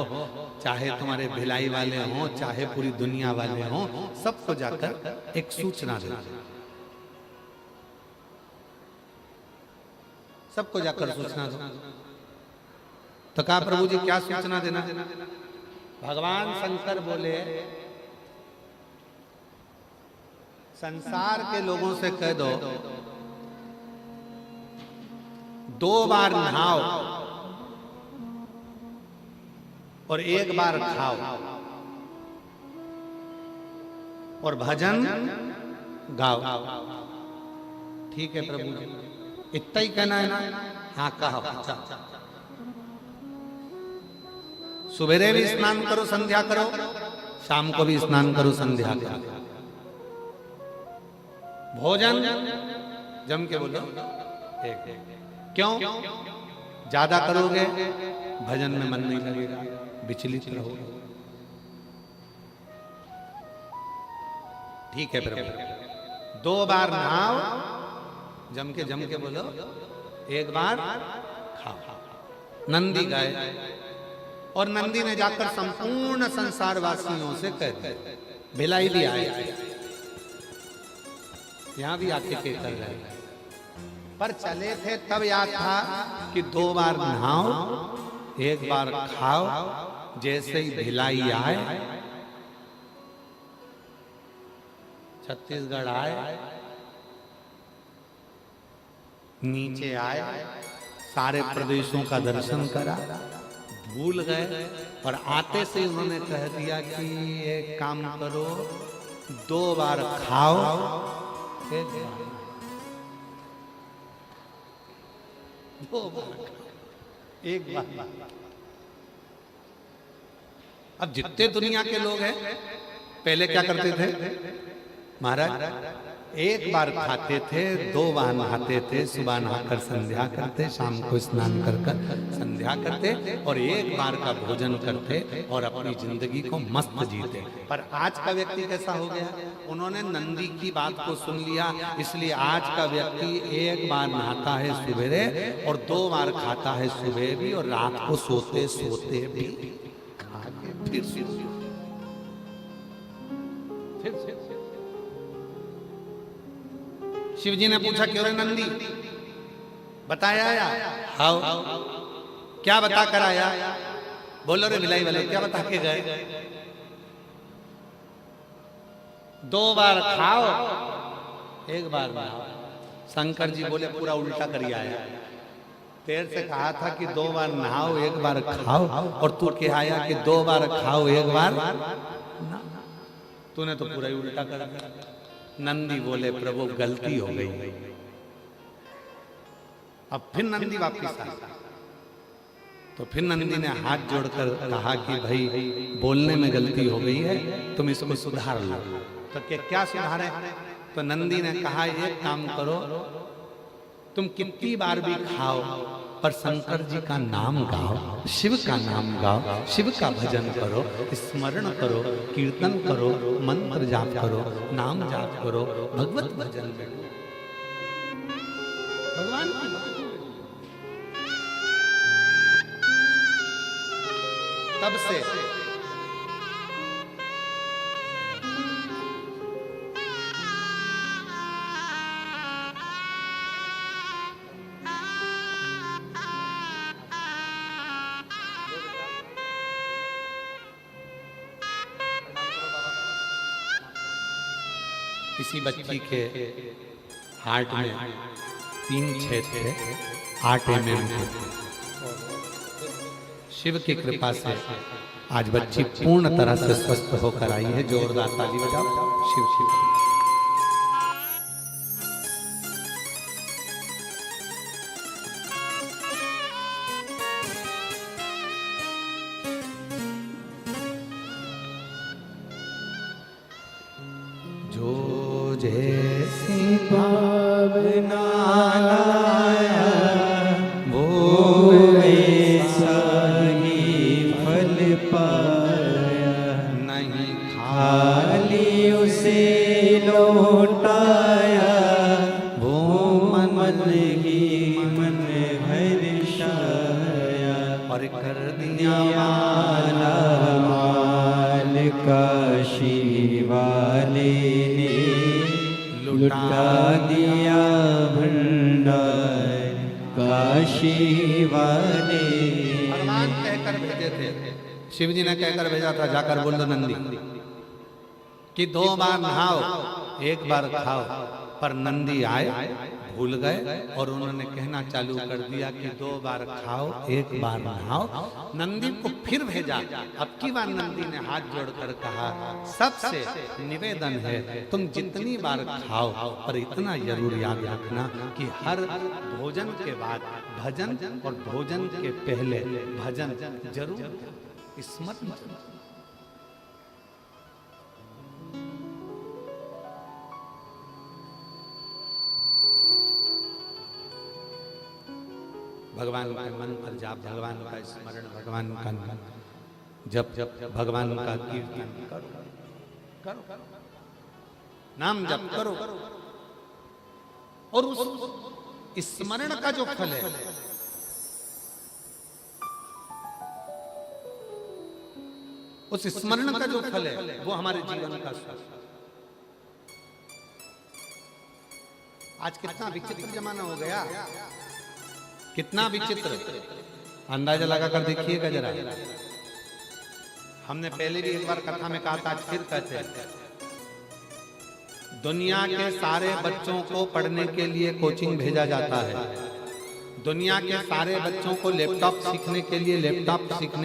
चाहे तुम्हारे भिलाई वाले हो, चाहे पूरी दुनिया वाले हो, सबको जाकर एक सूचना दे, सबको जाकर सूचना दो। तो कहा प्रभु जी क्या सूचना देना? भगवान शंकर बोले, संसार के लोगों से कह दो 2 बार नहाओ और 1 बार खाओ और भजन गाओ। ठीक है प्रभु जी, इतना ही कहना है ना? हाँ कहा। सुबेरे भी स्नान करो, संध्या करो, शाम को भी स्नान करो, संध्या करो। भोजन जम के बोलो एक। क्यों? ज्यादा करोगे भजन में मन नहीं लगेगा, विचलित रहोगे। ठीक है प्रभु, 2 बार नहाओ, जम के बोलो, 1 बार खाओ। नंदी गए और नंदी ने जाकर संपूर्ण संसार वासियों से कह दिया। भिलाई भी आए, यहां भी आके के कर रहे, पर चले थे तब याद था कि 2 बार नहाओ, 1 बार खाओ। जैसे ही भिलाई आए, छत्तीसगढ़ आए, नीचे आए, सारे प्रदेशों का दर्शन करा, भूल गए, और आते से उन्होंने कह दिया कि एक काम करो, 2 बार खाओ, 1 बार 2 बार 1 बार। अब जितने दुनिया के लोग हैं, पहले क्या करते थे महाराज? एक बार खाते थे, 2 बार नहाते थे, सुबह नहाकर संध्या करते, शाम को स्नान कर कर संध्या करते और एक बार का भोजन करते और अपनी जिंदगी को मस्त जीते। पर आज का व्यक्ति कैसा हो गया? उन्होंने नंदी की बात को सुन लिया, इसलिए आज का व्यक्ति एक बार नहाता है सवेरे और 2 बार खाता है सुबह भी और रात को सोते सोते भी खा के फिर शिव जी ने पूछा, क्यों रे नंदी, बताया या? हाउ क्या बता कर आया? बोलो रे बिलाई वाले, क्या बता के गए? 2 बार खाओ, 1 बार नहाओ। शंकर जी बोले, पूरा उल्टा कर आया। तेरे से कहा था कि 2 बार नहाओ, 1 बार खाओ, और तू क्या आया कि 2 बार खाओ, 1 बार ना। तूने तो पूरा ही उल्टा कर दिया। नंदी बोले, प्रभु गलती हो गई। अब फिर नंदी वापिस आया, तो फिर नंदी ने हाथ जोड़कर कहा कि भाई बोलने में गलती हो गई है, तुम इसको सुधार लो। तो क्या सुधारे? तो नंदी ने कहा, एक काम करो, तुम कितनी बार भी खाओ पर शंकर जी का नाम गाओ, शिव का नाम गाओ, शिव का भजन करो, स्मरण करो, कीर्तन करो, मंत्र जाप करो, नाम जाप करो, भगवत भजन करो, भगवान की बात। तब से किसी बच्ची के हार्ट में 3 छेद थे, 8 mm के। शिव की कृपा से आज बच्ची पूर्ण तरह से स्वस्थ होकर आई है। जोरदार ताली बजाओ। शिव शिव। जो जैसी भावना लाया वो वैसा ही फल पाया, नहीं खाली उसे लौटाया, वो मन ही मन हर्षाया, और कर दिया माला माल काशी वाले ने लुटा दिया भंडार काशी वाले। भगवान कहकर भेजे थे, शिव जी ने कहकर भेजा था, जाकर बोल दो नंदी कि 2 बार नहाओ, 1 बार खाओ। पर नंदी आए, भूल गए और उन्होंने कहना चालू कर दिया कि 2 बार खाओ, 1 बार नहाओ। नंदी को फिर भेजा। अब की बार नंदी ने हाथ जोड़कर कहा, सबसे निवेदन है तुम जितनी बार खाओ पर इतना जरूर याद रखना कि हर भोजन के बाद भजन और भोजन के पहले भजन जरूर स्मरण। भगवान का मंत्र जाप, भगवान का स्मरण, भगवान का जप, भगवान का कीर्तन करो, नाम जप करो। और उस स्मरण का जो फल है, उस स्मरण का जो फल है वो हमारे जीवन का सुख। आज कितना विचित्र जमाना हो गया, कितना विचित्र। अंदाजा लगाकर देखिएगा जरा। हमने पहले भी एक बार कथा में कहा था, आज फिर कहते हैं, दुनिया के सारे बच्चों को पढ़ने के लिए कोचिंग भेजा जाता है। दुनिया के सारे बच्चों को लैपटॉप सीखने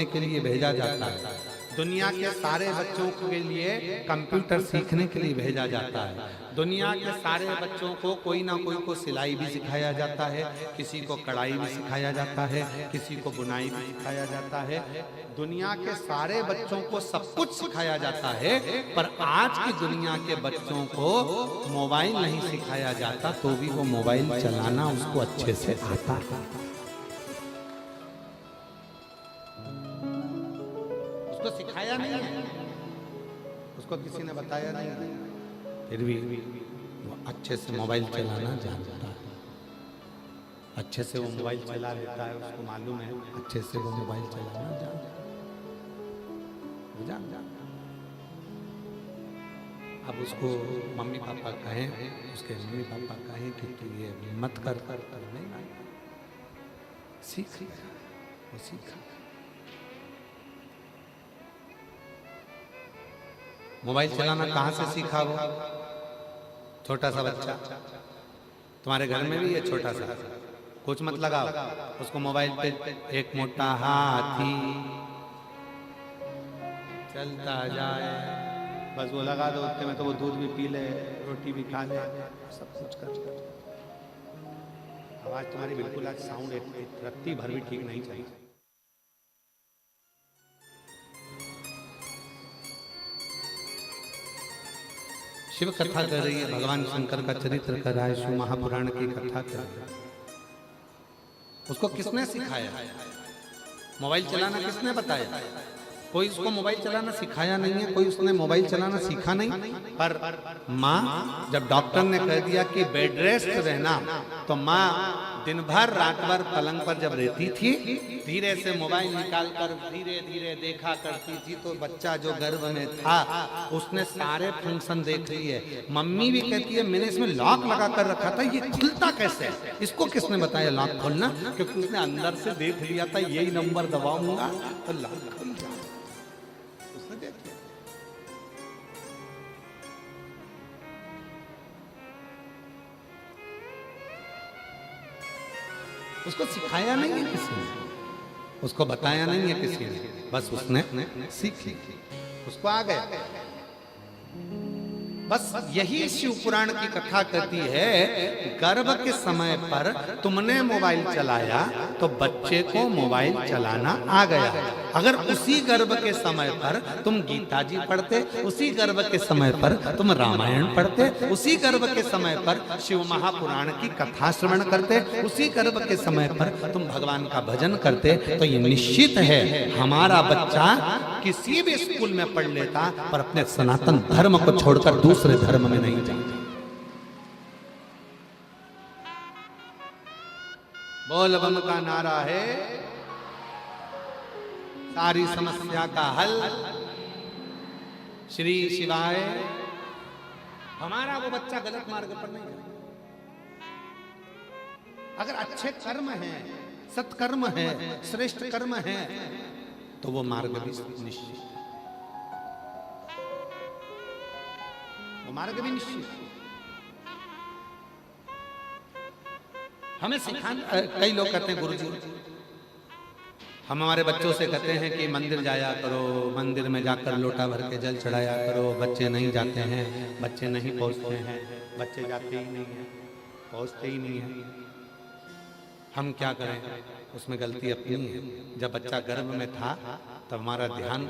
के लिए भेजा जाता है। दुनिया के सारे बच्चों के लिए कंप्यूटर सीखने के लिए भेजा जाता है। दुनिया के सारे बच्चों को कोई ना कोई को सिलाई भी सिखाया जाता है, किसी को कढ़ाई भी सिखाया जाता है, किसी को बुनाई भी सिखाया जाता है। दुनिया के सारे बच्चों को सब कुछ सिखाया जाता है, पर आज की दुनिया के बच्चों को मोबाइल नहीं सिखाया जाता, तो भी वो मोबाइल चलाना उसको अच्छे से आता है। उसको सिखाया नहीं है, उसको किसी ने बताया नहीं है, फिर भी वो अच्छे से मोबाइल चलाना जानता है, अच्छे से वो मोबाइल चला लेता है, उसको मालूम है अच्छे से वो मोबाइल चलाना जानता है। अब उसको मम्मी पापा कहें, उसके मम्मी पापा कहें कि तू ये मत कर नहीं, सीख वो सीखा। मोबाइल चलाना कहाँ से सीखा वो? छोटा सा बच्चा, तुम्हारे घर में भी है छोटा सा, कुछ मत लगाओ उसको मोबाइल पे, एक मोटा हाथी चलता जाए, बस वो लगा दो, उतने में तो वो दूध भी पी ले, रोटी भी खा ले, सब कुछ कर। आवाज तुम्हारी बिल्कुल आज साउंड एक रत्ती भर भी ठीक नहीं चाहिए। शिव कथा कर रही है, भगवान शंकर का चरित्र कर रहा है, शिव महापुराण की कथा कर रहा है। उसको किसने सिखाया? मोबाइल चलाना किसने बताया? कोई उसको मोबाइल चलाना सिखाया नहीं है, कोई उसने मोबाइल चलाना सीखा नहीं। पर माँ, जब डॉक्टर ने कह दिया कि बेड रेस्ट रहना, तो माँ दिन भर रात भर पलंग पर जब रहती थी, धीरे से मोबाइल निकालकर धीरे धीरे देखा करती थी, तो बच्चा जो गर्भ में था उसने सारे फंक्शन देख लिए। मम्मी भी कहती है मैंने इसमें लॉक लगा कर रखा था, ये खुलता कैसे है? इसको किसने बताया लॉक खोलना? क्योंकि उसने अंदर से देख लिया था, यही नंबर दबाऊंगा तो लॉक खुल जाए, उसने देख लिया। उसको सिखाया नहीं है किसी ने, उसको बताया नहीं है किसी ने, बस उसने सीख ली, उसको आ गया। बस यही शिव पुराण की कथा कहती है, गर्भ के समय पर तुमने मोबाइल चलाया तो बच्चे को मोबाइल चलाना आ गया। अगर उसी गर्भ के समय पर तुम गीता जी पढ़ते, उसी गर्भ के समय पर तुम रामायण पढ़ते, उसी गर्भ के समय पर शिव महापुराण की कथा श्रवण करते, उसी गर्भ के समय पर तुम भगवान का भजन करते, तो ये निश्चित है हमारा बच्चा किसी भी स्कूल में पढ़ लेता, पर अपने सनातन धर्म को छोड़कर दूसरे धर्म में नहीं जाता। बोल बम का नारा है सारी समस्या का हल, श्री शिवाय। हमारा वो बच्चा गलत मार्ग पर नहीं जाए। अगर अच्छे कर्म हैं, सत्कर्म है, श्रेष्ठ कर्म है, तो वो मार्ग भी निश्चित, वो मार्ग भी निश्चित। हमें सिखाना, कई लोग कहते हैं गुरुजी, हम हमारे बच्चों से कहते हैं कि मंदिर जाया करो, मंदिर में जाकर लोटा भर के जल चढ़ाया करो। बच्चे नहीं जाते हैं, बच्चे नहीं पहुंचते हैं, बच्चे जाते ही नहीं हैं, पहुंचते ही नहीं हैं। हम क्या करें? उसमें गलती अपनी है। जब बच्चा गर्भ में था तब हमारा ध्यान